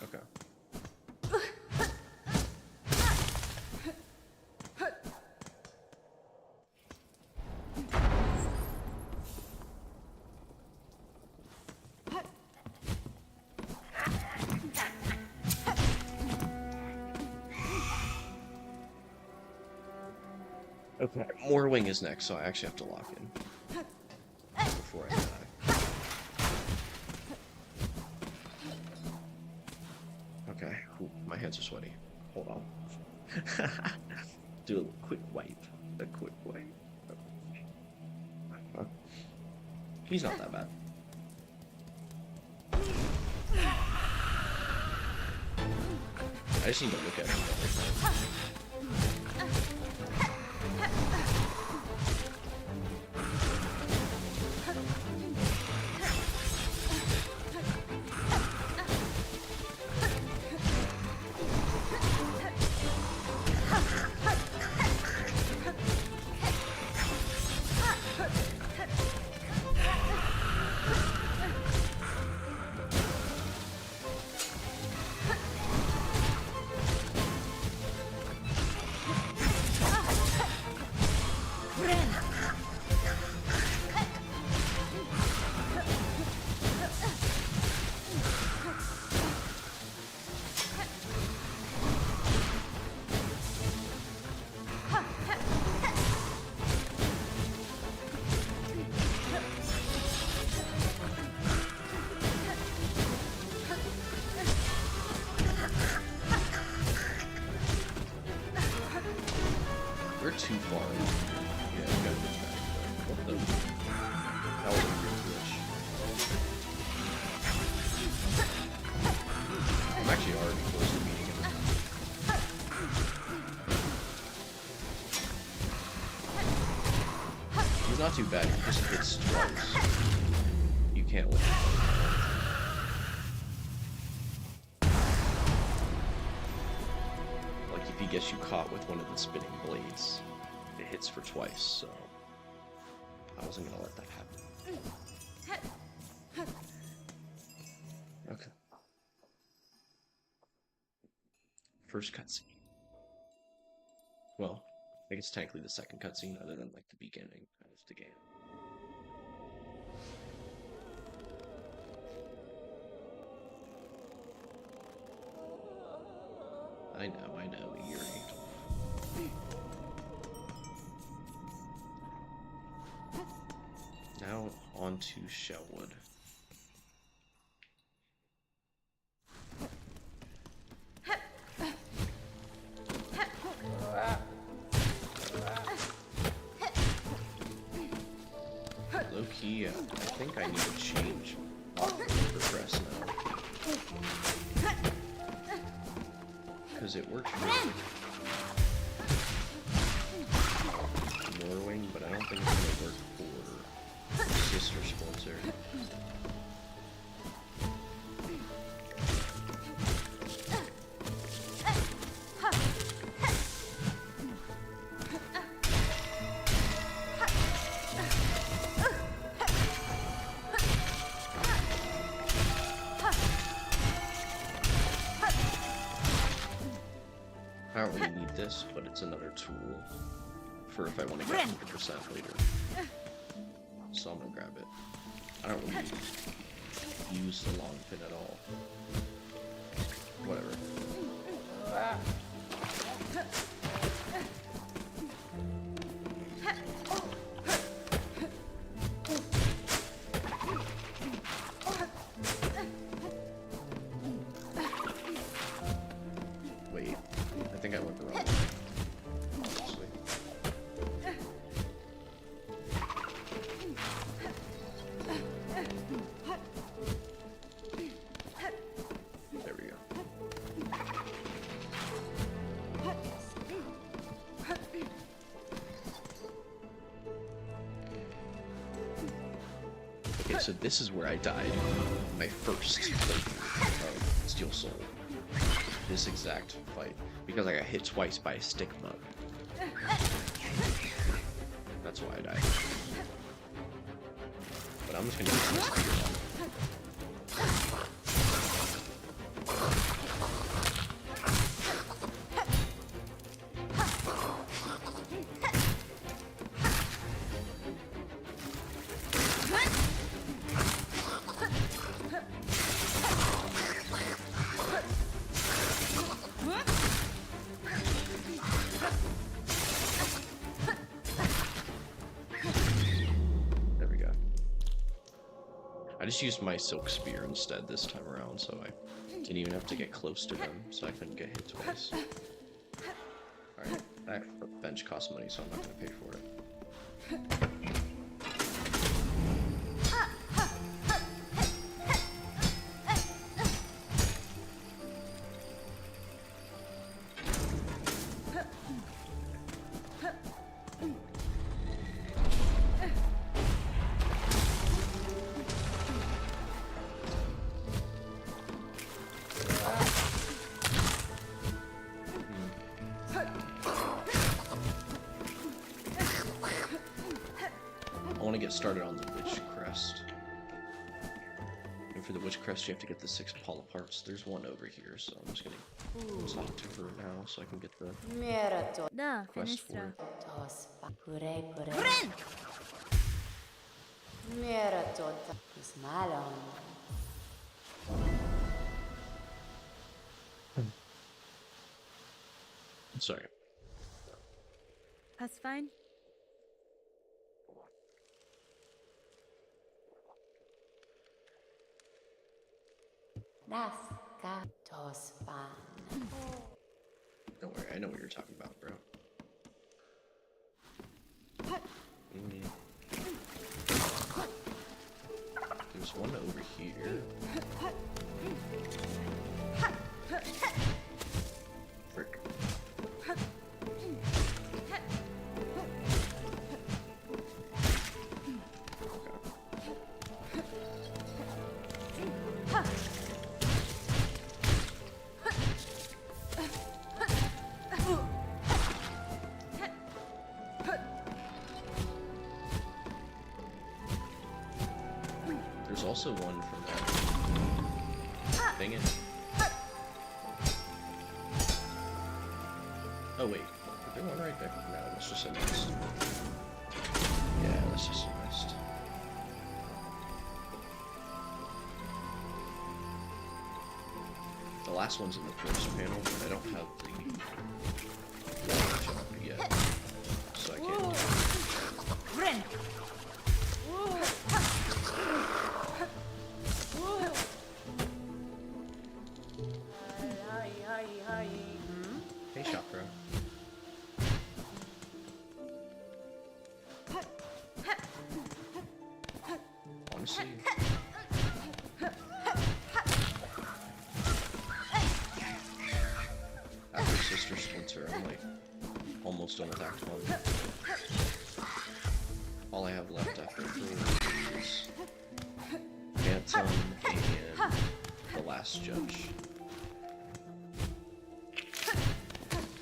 [SPEAKER 1] Okay. Okay. More wing is next, so I actually have to lock in before I die. Okay, ooh, my hands are sweaty. Hold on. Do a quick wipe. A quick wipe. He's not that bad. I just need to look at him. We're too far. Yeah, you gotta get back. What the? That was a weird glitch. I'm actually already close to beating him. He's not too bad, he just hits twice. You can't win. Like, if he gets you caught with one of the spinning blades, it hits for twice, so I wasn't gonna let that happen. Okay. First cutscene. Well, I guess technically the second cutscene, other than like the beginning of the game. I know, Yuri. Now on to Shellwood. Low key, I think I need to change progress now. Because it works for Norwing, but I don't think it's going to work for Sister Splinter. I don't really need this, but it's another tool for if I want to get 100% later. So I'm gonna grab it. I don't really use the long pin at all. Whatever. Wait, I think I went the wrong way. Honestly. There we go. Okay, so this is where I died my first playthrough of Steel Soul. This exact fight. Because I got hit twice by a stick bug. That's why I died. But I'm just gonna use this spear on it. There we go. I just used my silk spear instead this time around, so I didn't even have to get close to them, so I couldn't get hit twice. Alright, that bench costs money, so I'm not gonna pay for it. I want to get started on the Witch Crest. And for the Witch Crest, you have to get the 6 Paula parts. There's one over here, so I'm just gonna talk to her now so I can get the
[SPEAKER 3] Da,
[SPEAKER 1] quest for
[SPEAKER 3] Fenestra.
[SPEAKER 1] Sorry.
[SPEAKER 3] Pass fine?
[SPEAKER 1] Don't worry, I know what you're talking about, bro. There's one over here. Frick. There's also one from that thing in. Oh wait, there one right there? No, that's just a mist. Yeah, that's just a mist. The last one's in the first panel, but I don't have the jump yet, so I can't.
[SPEAKER 3] Ren!
[SPEAKER 1] Hey, Chakra. Honestly, after Sister Splinter, I'm like almost done with Act 1. All I have left after is Phantom and the Last Judge.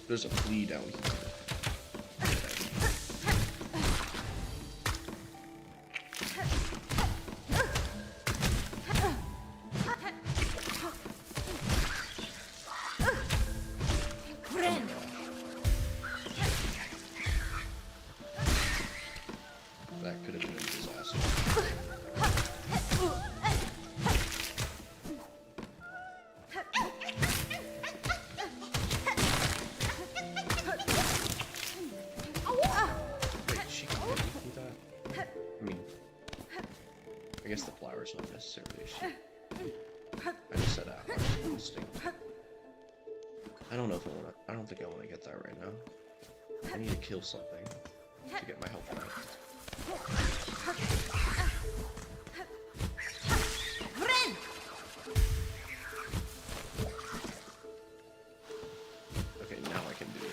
[SPEAKER 1] There's a flea down here. That could have been a disaster. Wait, she can hit me through that? I mean, I guess the flower's not necessarily a issue. I just said out. Instinct. I don't know if I want to. I don't think I want to get that right now. I need to kill something to get my health back. Okay, now I can do it.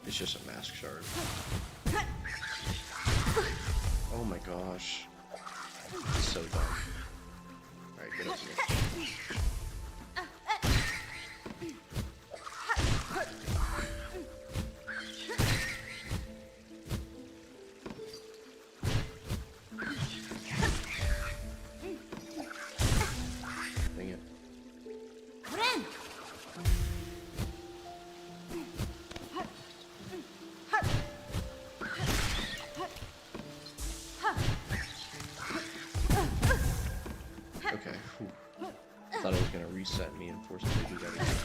[SPEAKER 1] It's just a mask shard. Oh my gosh. It's so dumb. Alright, get up here. Dang it. Okay, whew. Thought it was gonna reset me and force me to do that again.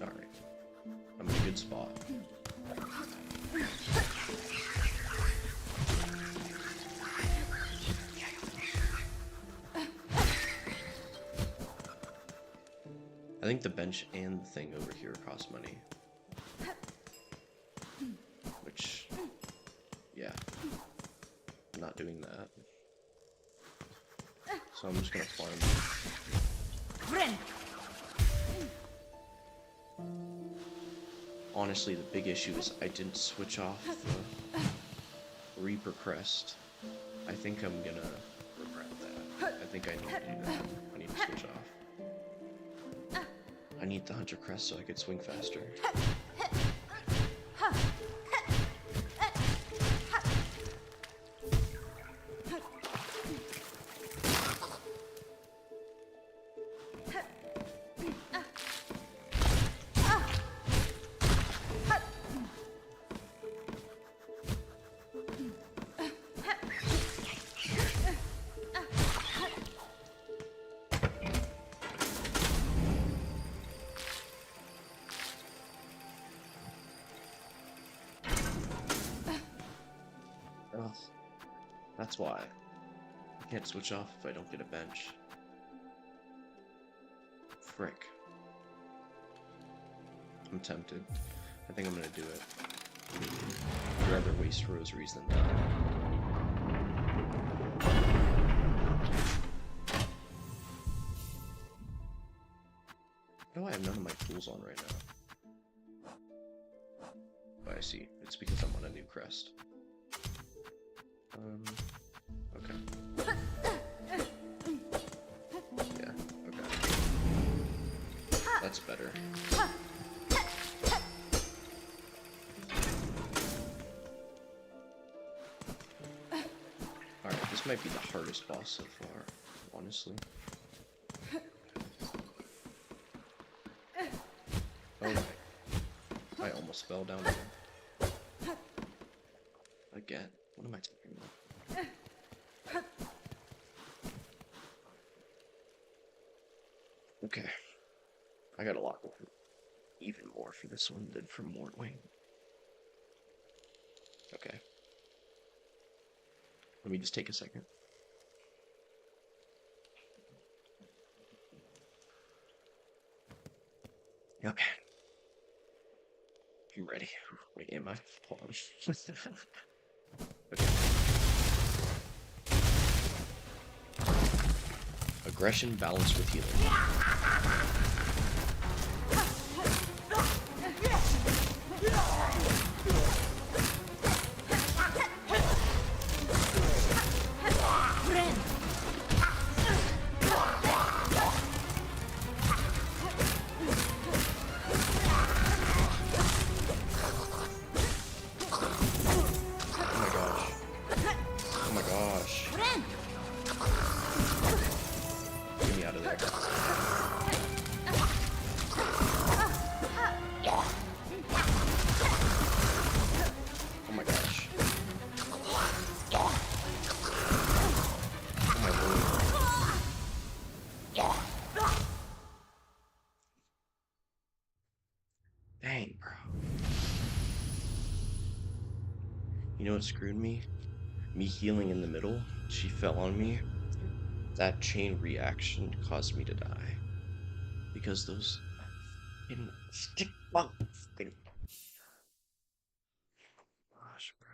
[SPEAKER 1] Alright. I'm in a good spot. I think the bench and the thing over here cost money. Which, yeah, I'm not doing that. So I'm just gonna farm.
[SPEAKER 3] Ren!
[SPEAKER 1] Honestly, the big issue is I didn't switch off the Reaper Crest. I think I'm gonna regret that. I think I need to do that. I need to switch off. I need the Hunter Crest so I could swing faster. Ugh. That's why. I can't switch off if I don't get a bench. Frick. I'm tempted. I think I'm gonna do it. I'd rather waste rosaries than that. Why do I have none of my tools on right now? Oh, I see. It's because I'm on a new crest. Okay. Yeah, okay. That's better. Alright, this might be the hardest boss so far, honestly. Oh my. I almost fell down again. Again. What am I talking about? Okay. I gotta lock over even more for this one than for Mortwing. Okay. Let me just take a second. Okay. I'm ready. Wait, am I? Hold on. Okay. Aggression balanced with healing. Oh my gosh. Oh my gosh. Get me out of there. Oh my gosh. Oh my lord. Dang, bro. You know what screwed me? Me healing in the middle. She fell on me. That chain reaction caused me to die. Because those fucking stick bugs. Gosh, bro.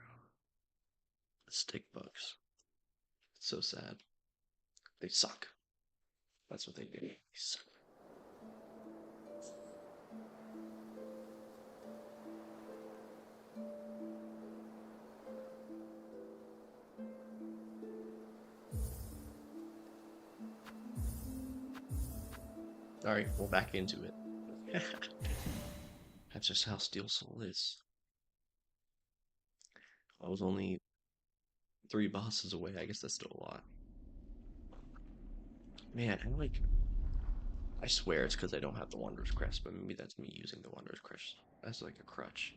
[SPEAKER 1] The stick bugs. It's so sad. They suck. That's what they do. They suck. Alright, well, back into it. That's just how Steel Soul is. I was only 3 bosses away. I guess that's still a lot. Man, I swear it's because I don't have the Wanderer's Crest, but maybe that's me using the Wanderer's Crest as like a crutch.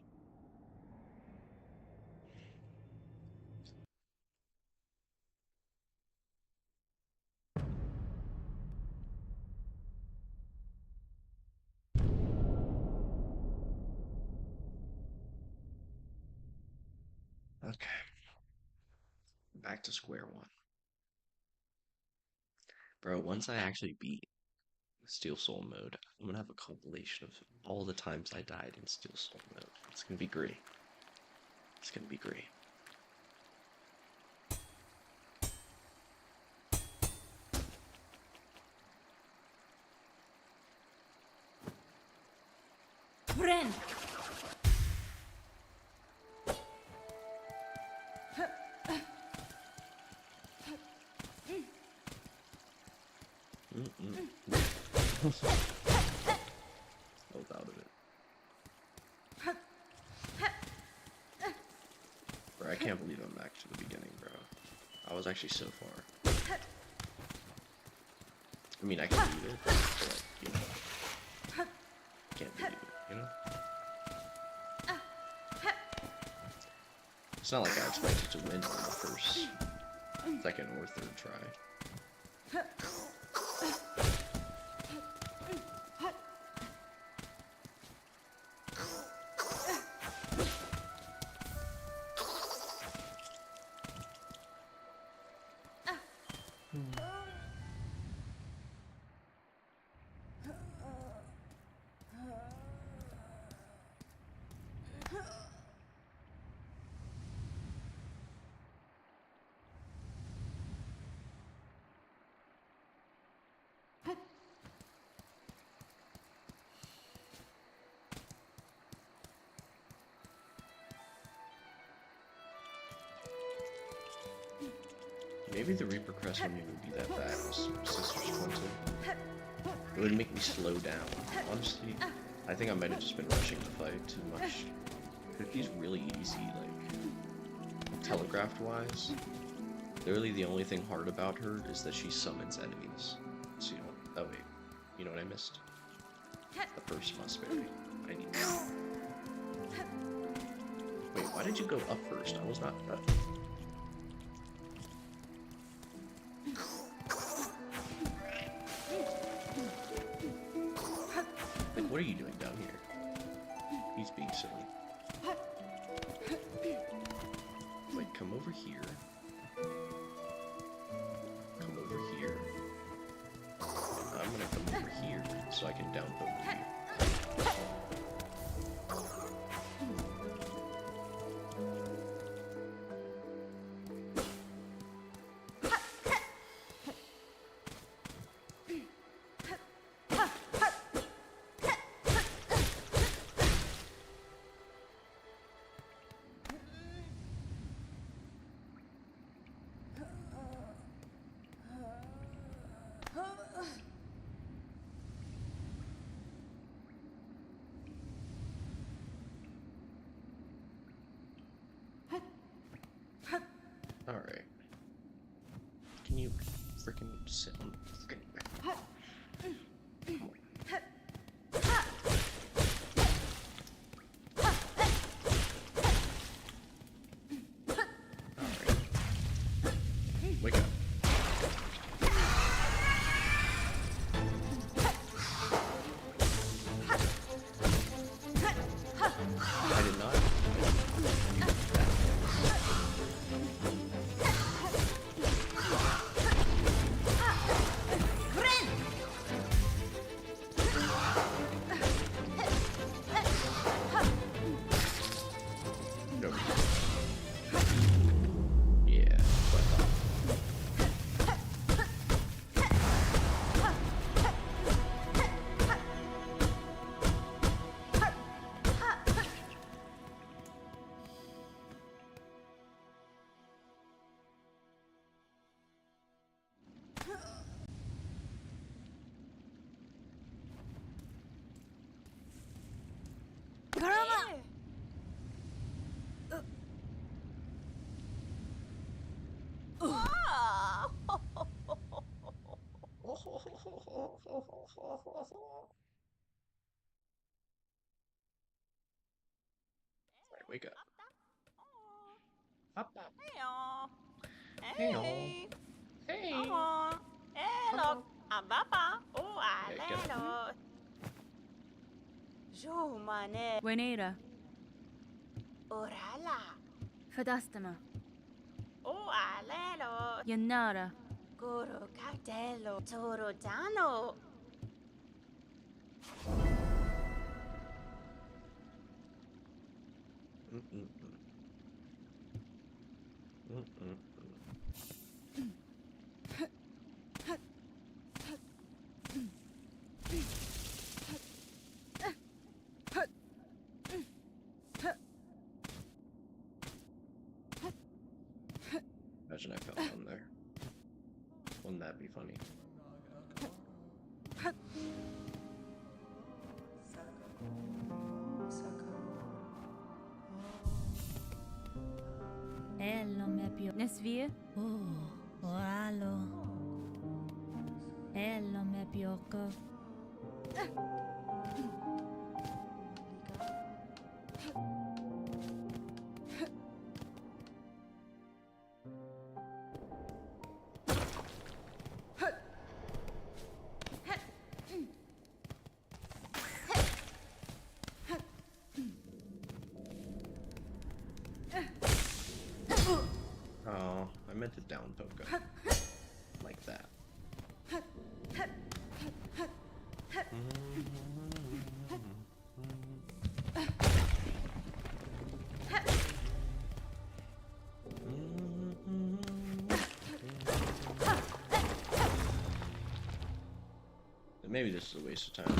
[SPEAKER 1] Okay, back to square one. Bro, once I actually beat Steel Soul mode, I'm gonna have a compilation of all the times I died in Steel Soul mode. It's gonna be great. It's gonna be great.
[SPEAKER 3] Friend.
[SPEAKER 1] Both out of it. Bro, I can't believe I'm back to the beginning, bro. I was actually so far. I mean, I can beat it, but like, you know, can't beat it, you know? It's not like I expected to win on the first, second, or third try. Maybe the Reaper Crest wouldn't even be that bad as Sister's Quantum. It would make me slow down. Honestly, I think I might have just been rushing the fight too much. He's really easy, like, telegraphed-wise. Literally the only thing hard about her is that she summons enemies. So you know, oh wait, you know what I missed? The first Musberry. I need that. Wait, why did you go up first? I was not up. Like, what are you doing down here? He's being silly. Like, come over here. Come over here. And I'm gonna come over here so I can down poke you. Alright. Can you freaking sit on the freaking back? Alright. Wake up. I did not. Alright, wake up. Up, up.
[SPEAKER 2] Hey,
[SPEAKER 1] Hey. Hey.
[SPEAKER 2] come on. Hey, look, I'm Papa. Oh, I
[SPEAKER 1] Yeah, get
[SPEAKER 2] let Jo mane
[SPEAKER 3] Buenera.
[SPEAKER 2] orala.
[SPEAKER 3] Fadastama.
[SPEAKER 2] Oh, I let
[SPEAKER 3] Yanara.
[SPEAKER 2] Goro Cardello Toro Dano.
[SPEAKER 1] Imagine I fell down there. Wouldn't that be funny?
[SPEAKER 3] Ello me più. Nesvie? Oralo. Ello me piocco.
[SPEAKER 1] Oh, I meant to down poke him. Like that. Maybe this is a waste of time.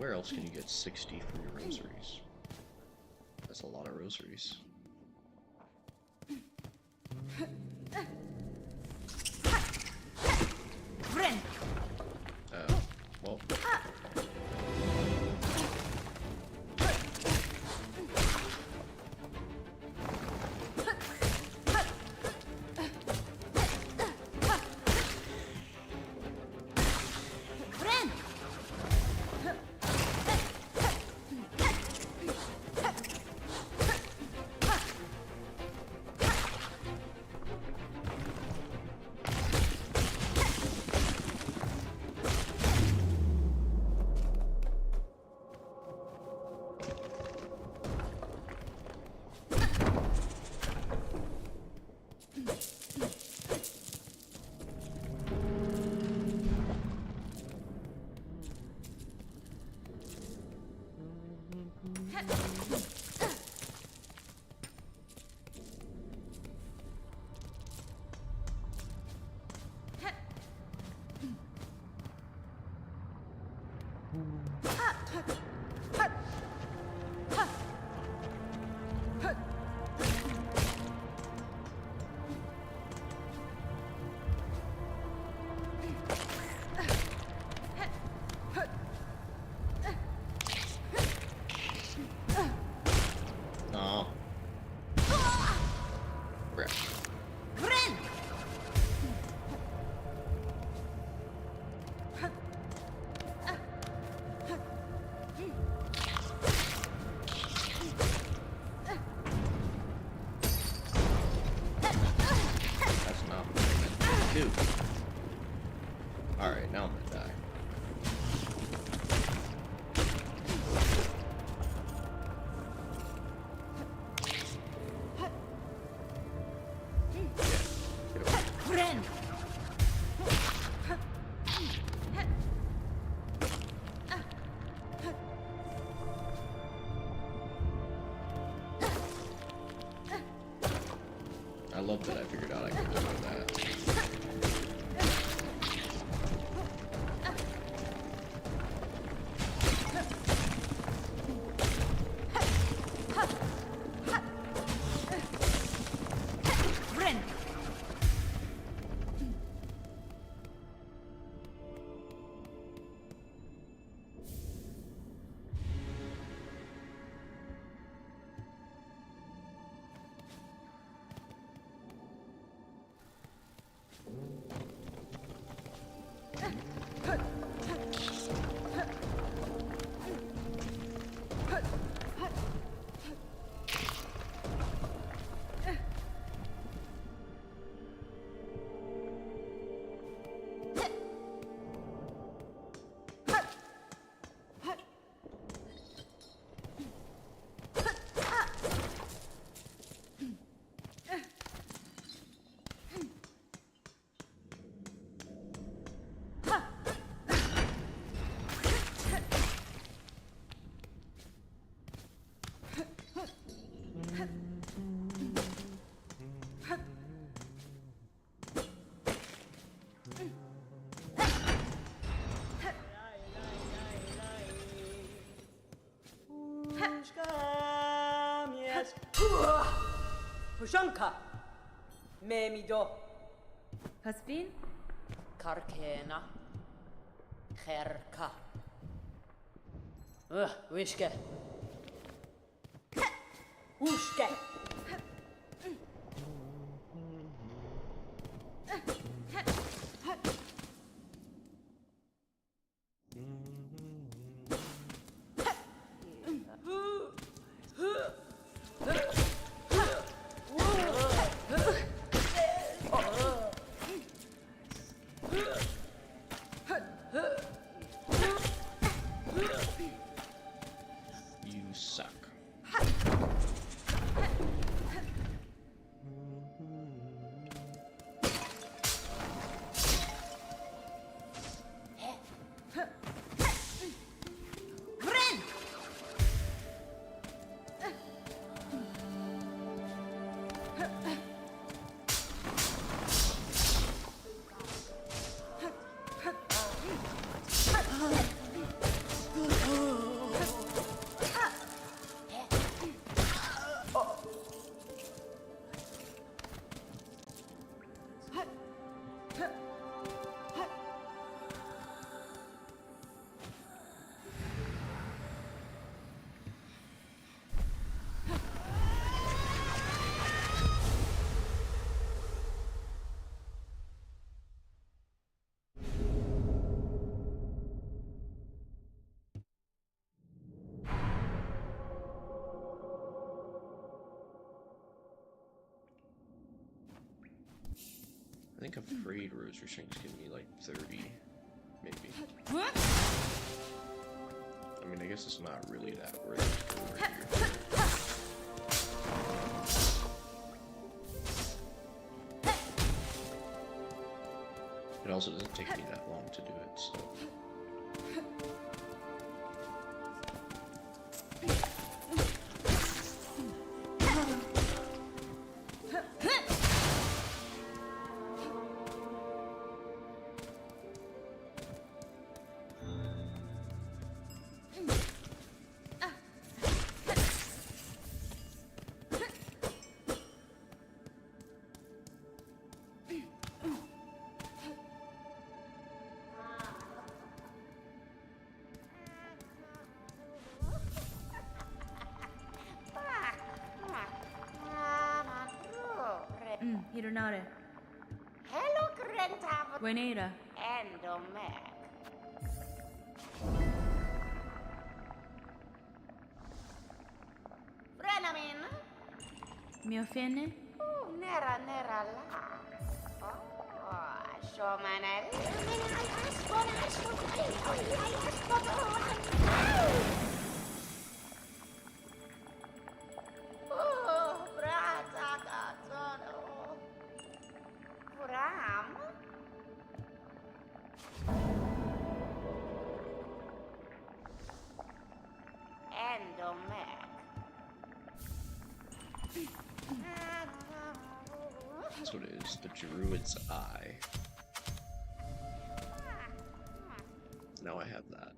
[SPEAKER 1] where else can you get 60 free rosaries? That's a lot of rosaries. Oh, well. Oh. Crap. That's not what I meant to do. Alright, now I'm gonna die. I love that I figured out I could do that.
[SPEAKER 2] Pushanka, Memido,
[SPEAKER 3] Hasbin?
[SPEAKER 2] Karkena, Kherka. Wishke. Ushke.
[SPEAKER 1] You suck. think afraid rose restraints give me like 30, maybe. I mean, I guess it's not really that worth it over here. It also doesn't take me that long to do it, so.
[SPEAKER 3] Hironare.
[SPEAKER 2] Hello, Grentav.
[SPEAKER 3] Buenera.
[SPEAKER 2] Endomek. Frenamin.
[SPEAKER 3] Mi offende?
[SPEAKER 2] Nera la. Shomanel. Brata cazzono. Ram. Endomek.
[SPEAKER 1] That's what it is, the Druid's Eye. Now I have that.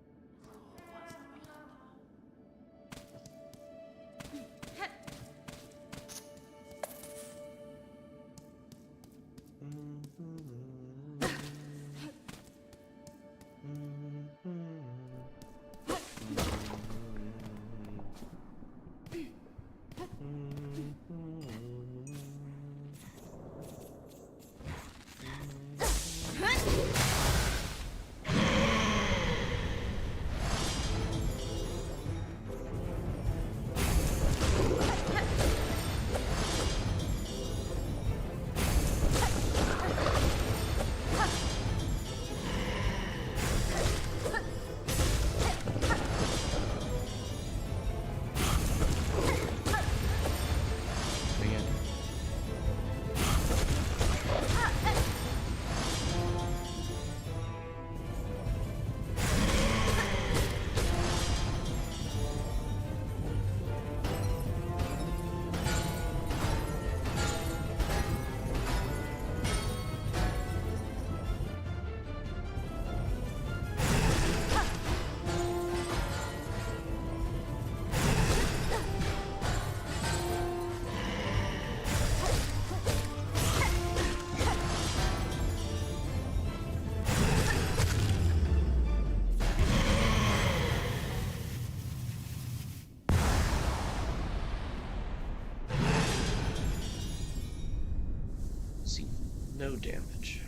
[SPEAKER 1] See, no damage.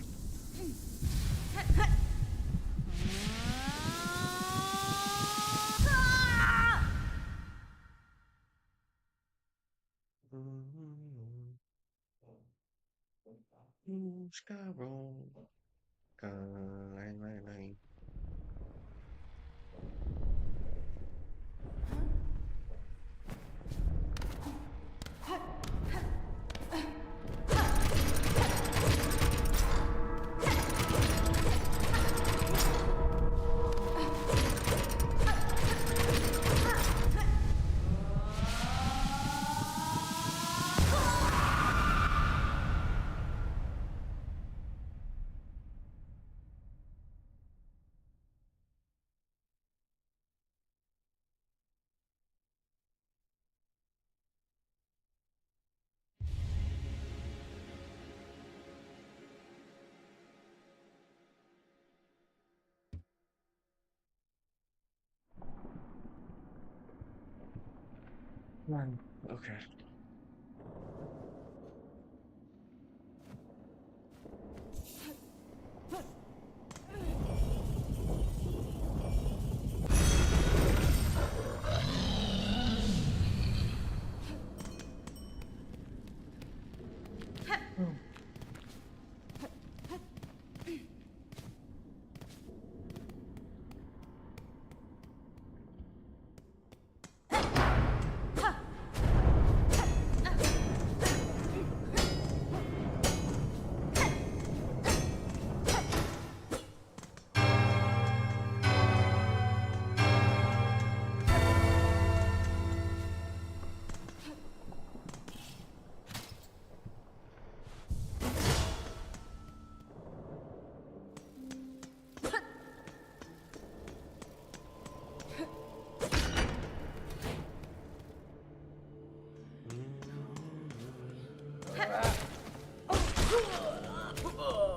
[SPEAKER 1] Skyroll. Okay.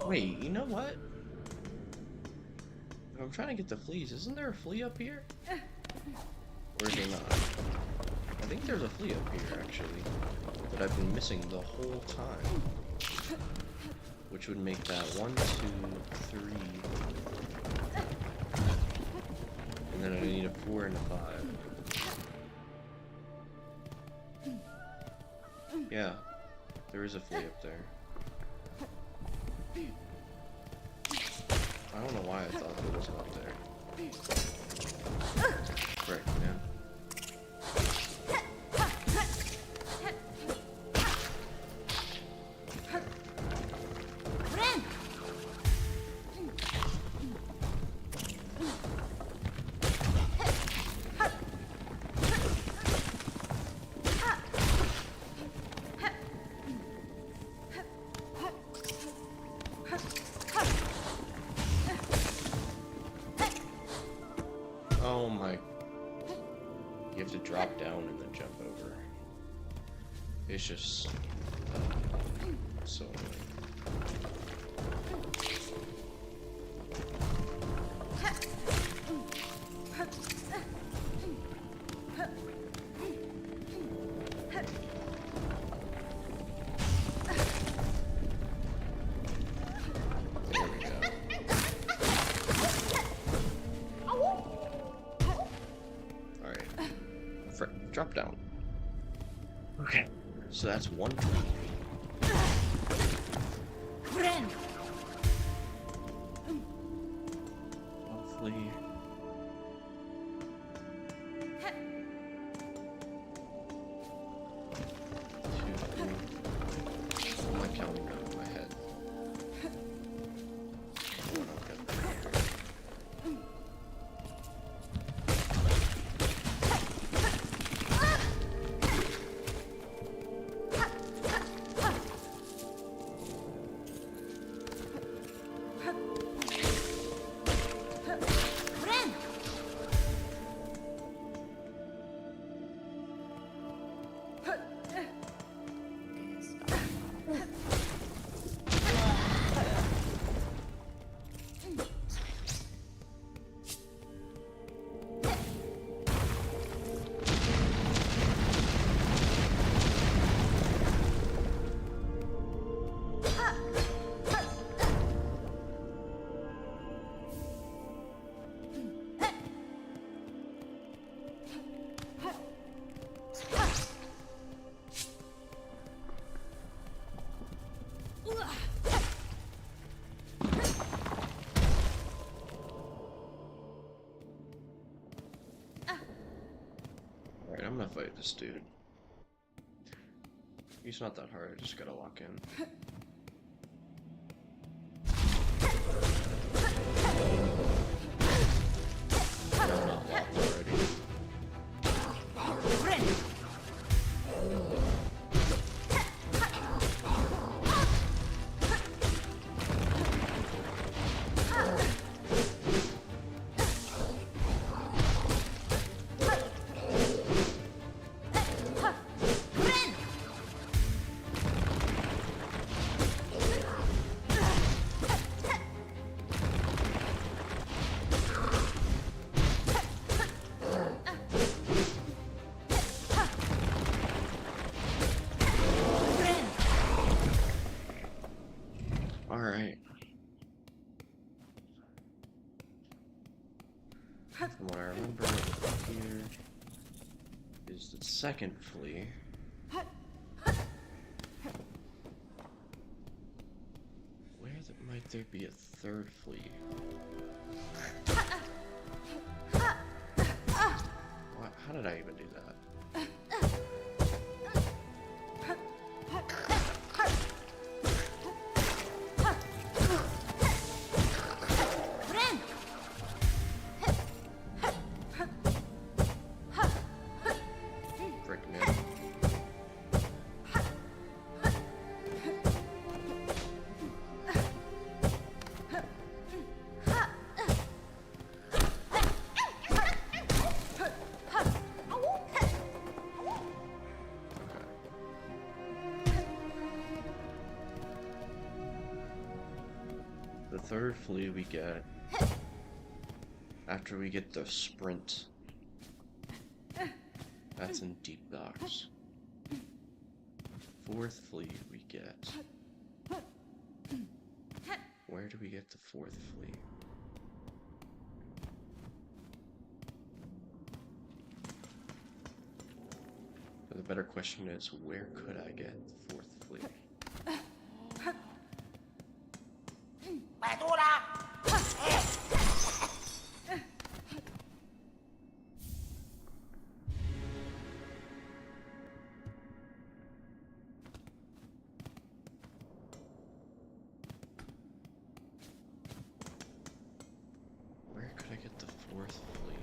[SPEAKER 1] Wait, you know what? I'm trying to get the fleas. Isn't there a flea up here? Or is there not? I think there's a flea up here, actually, that I've been missing the whole time. Which would make that 1, 2, 3. And then I need a 4 and a 5. Yeah, there is a flea up there. I don't know why I thought there wasn't up there. Right, man. Oh my. You have to drop down and then jump over. It's just so annoying. There we go. Alright. Drop down. Okay. So that's 1 flea.
[SPEAKER 3] Friend.
[SPEAKER 1] 1 flea. 2 flea. What am I counting out in my head? Alright, I'm gonna fight this dude. He's not that hard, I just gotta lock in. I'm not locked already. Alright. From what I remember here is the second flea. Might there be a third flea? What? How did I even do that? Frick, man. third fleet we get after we get the sprint. That's in deep docks. Fourth fleet we get. Where do we get the fourth fleet? But the better question is, where could I get the fourth fleet?
[SPEAKER 2] Mẹ thua đã.
[SPEAKER 1] Where could I get the fourth fleet?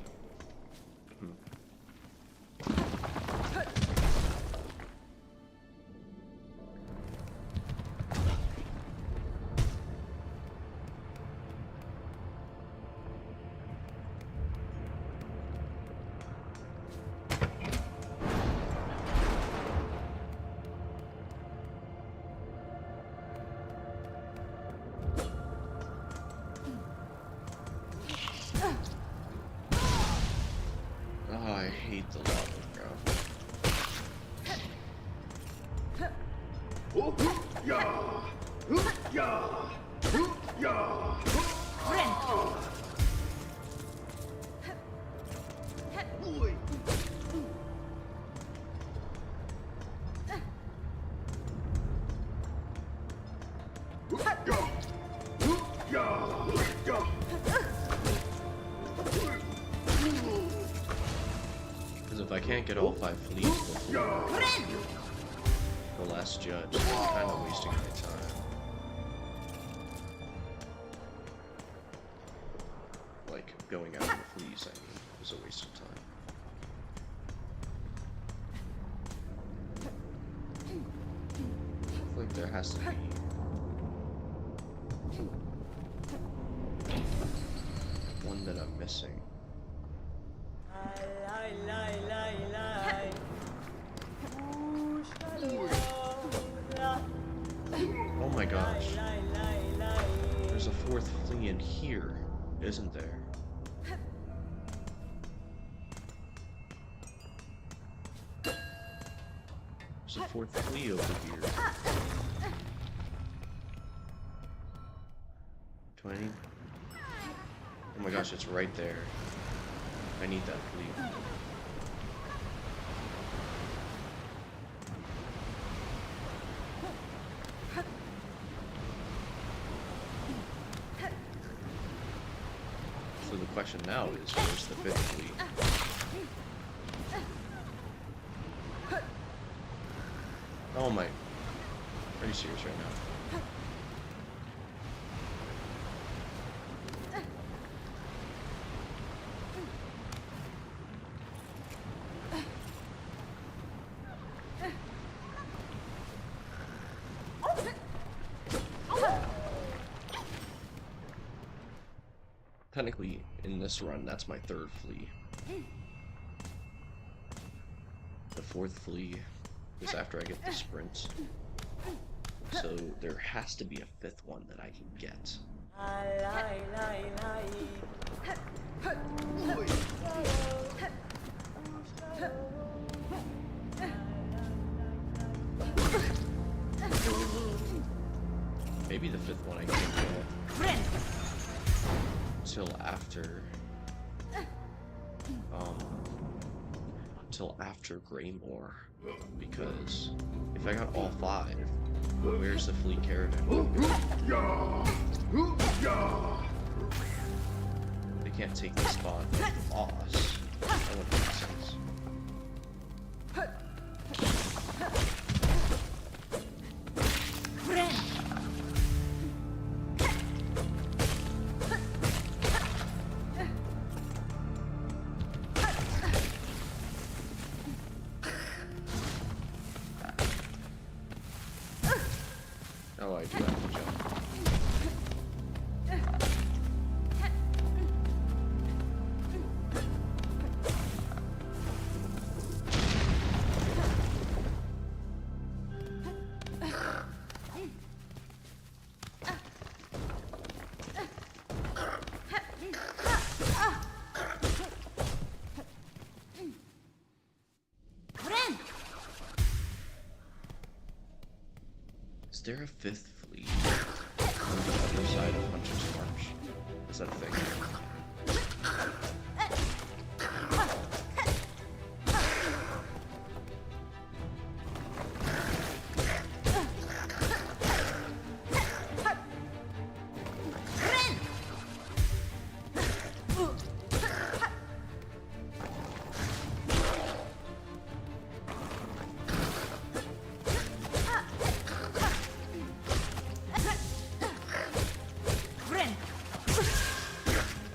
[SPEAKER 1] Oh, I hate the lava, bro. Because if I can't get all 5 fleets before the last judge, then I'm kind of wasting my time. Like, going out of the fleets, I mean, is a waste of time. I feel like there has to be one that I'm missing. Oh my gosh. There's a fourth fleet in here, isn't there? There's a fourth fleet over here. Do I need... Oh my gosh, it's right there. I need that fleet. So the question now is, where's the fifth fleet? Oh my... Are you serious right now? Technically, in this run, that's my third fleet. The fourth fleet is after I get the sprint. So there has to be a fifth one that I can get. Maybe the fifth one I can't get until after Greymore, because if I got all 5, where's the fleet caravan? They can't take the spot of the boss. That wouldn't make sense. Oh, I do have to jump. Is there a fifth fleet on the other side of Hunter's March? Is that a thing?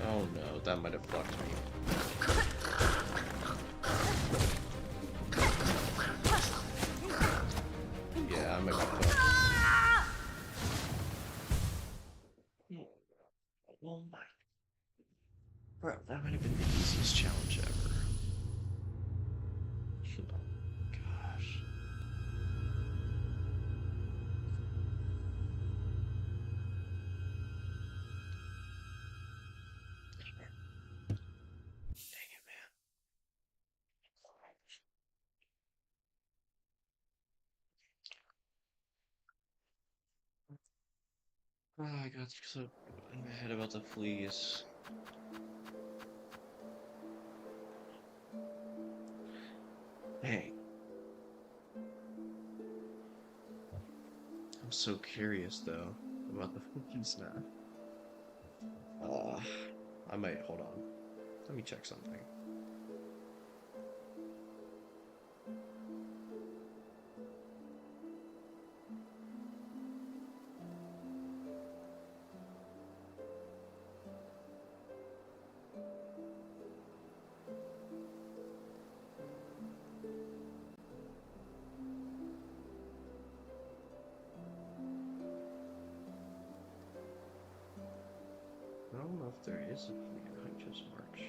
[SPEAKER 1] Oh no, that might have fucked me. Yeah, I might be fucked. Oh my. Bro, that might have been the easiest challenge ever. Oh gosh. Dang it, man. Oh, I got so in my head about the fleas. Dang. I'm so curious though about the fleas now. I might hold on. Let me check something. I don't know if there is a flea in Hunter's March.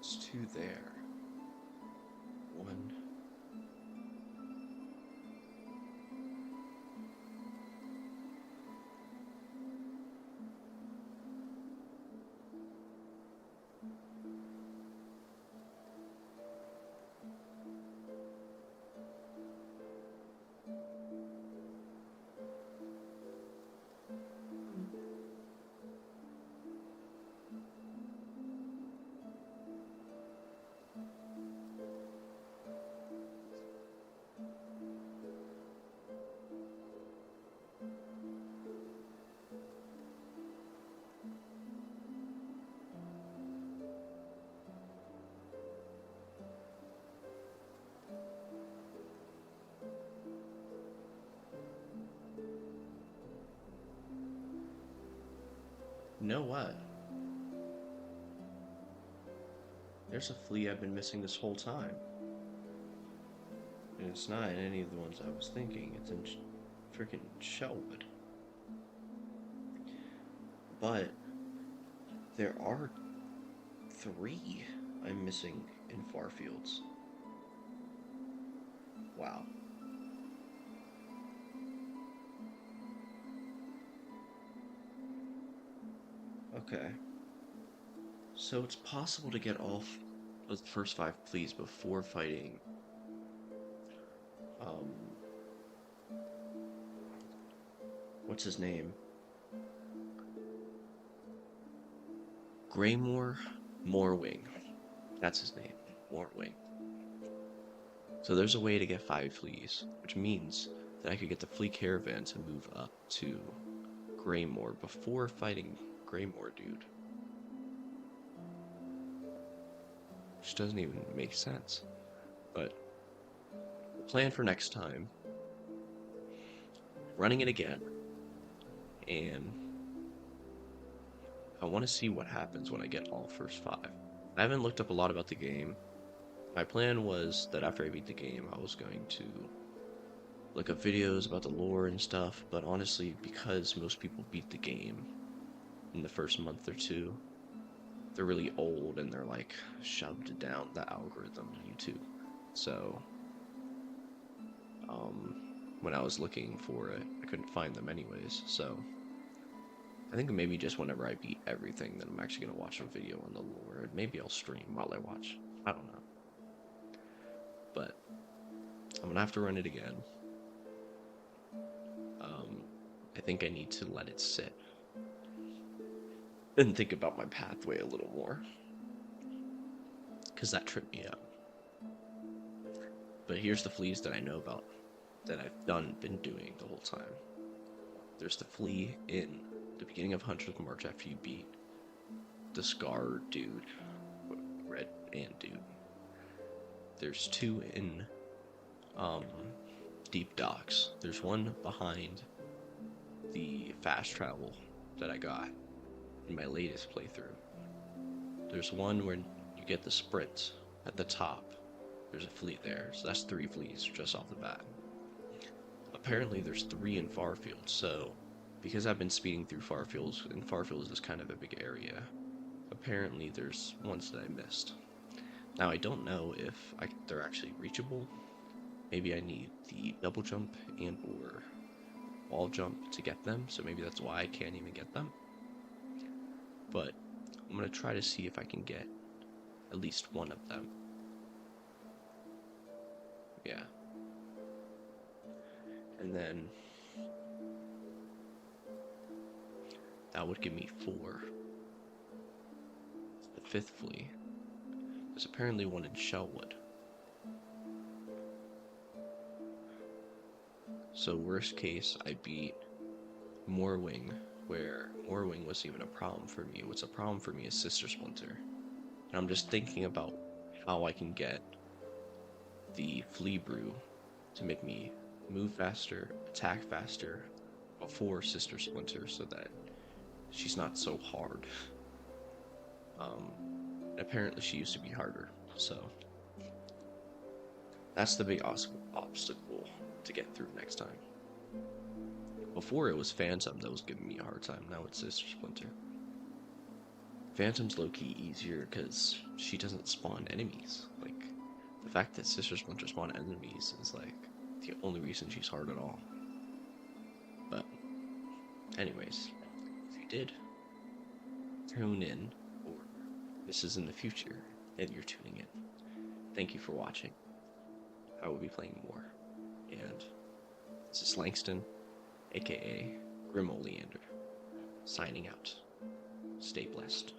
[SPEAKER 1] It's two there. One. You know what? There's a flea I've been missing this whole time. And it's not in any of the ones I was thinking. It's in freaking Shellwood. But there are 3 I'm missing in Farfields. Wow. Okay. So it's possible to get all of the first 5 fleas before fighting um what's his name? Greymore Morwing. That's his name. Morwing. So there's a way to get 5 fleas, which means that I could get the flea caravan to move up to Greymore before fighting Greymore dude. Which doesn't even make sense. But the plan for next time, running it again, and I want to see what happens when I get all first 5. I haven't looked up a lot about the game. My plan was that after I beat the game, I was going to look up videos about the lore and stuff, but honestly, because most people beat the game in the first month or 2, they're really old and they're like shoved down the algorithm on YouTube. So, when I was looking for it, I couldn't find them anyways, so I think maybe just whenever I beat everything, then I'm actually gonna watch a video on the lore. And maybe I'll stream while I watch. I don't know. But I'm gonna have to run it again. I think I need to let it sit and think about my pathway a little more, because that tripped me up. But here's the fleas that I know about, that I've been doing the whole time. There's the flea in the beginning of Hunter's March after you beat the Scar dude, Red Ant dude. There's 2 in Deep Docks. There's one behind the fast travel that I got in my latest playthrough. There's one where you get the sprint at the top. There's a flea there, so that's 3 fleas just off the bat. Apparently there's 3 in Farfield, so because I've been speeding through Farfield, and Farfield is kind of a big area, apparently there's ones that I missed. Now I don't know if they're actually reachable. Maybe I need the double jump and or wall jump to get them, so maybe that's why I can't even get them. But I'm gonna try to see if I can get at least one of them. Yeah. And then that would give me 4. The 5th flea. There's apparently one in Shellwood. So worst case, I beat Moorwing, where Moorwing wasn't even a problem for me. What's a problem for me is Sister Splinter. And I'm just thinking about how I can get the Flea Brew to make me move faster, attack faster before Sister Splinter, so that she's not so hard. Apparently she used to be harder, so that's the big obstacle to get through next time. Before it was Phantom that was giving me a hard time, now it's Sister Splinter. Phantom's low-key easier because she doesn't spawn enemies. Like, the fact that Sister Splinter spawn enemies is like the only reason she's hard at all. But anyways, if you did tune in, or this is in the future and you're tuning in, thank you for watching. I will be playing more. And this is Langston, aka Grim Oleander, signing out. Stay blessed.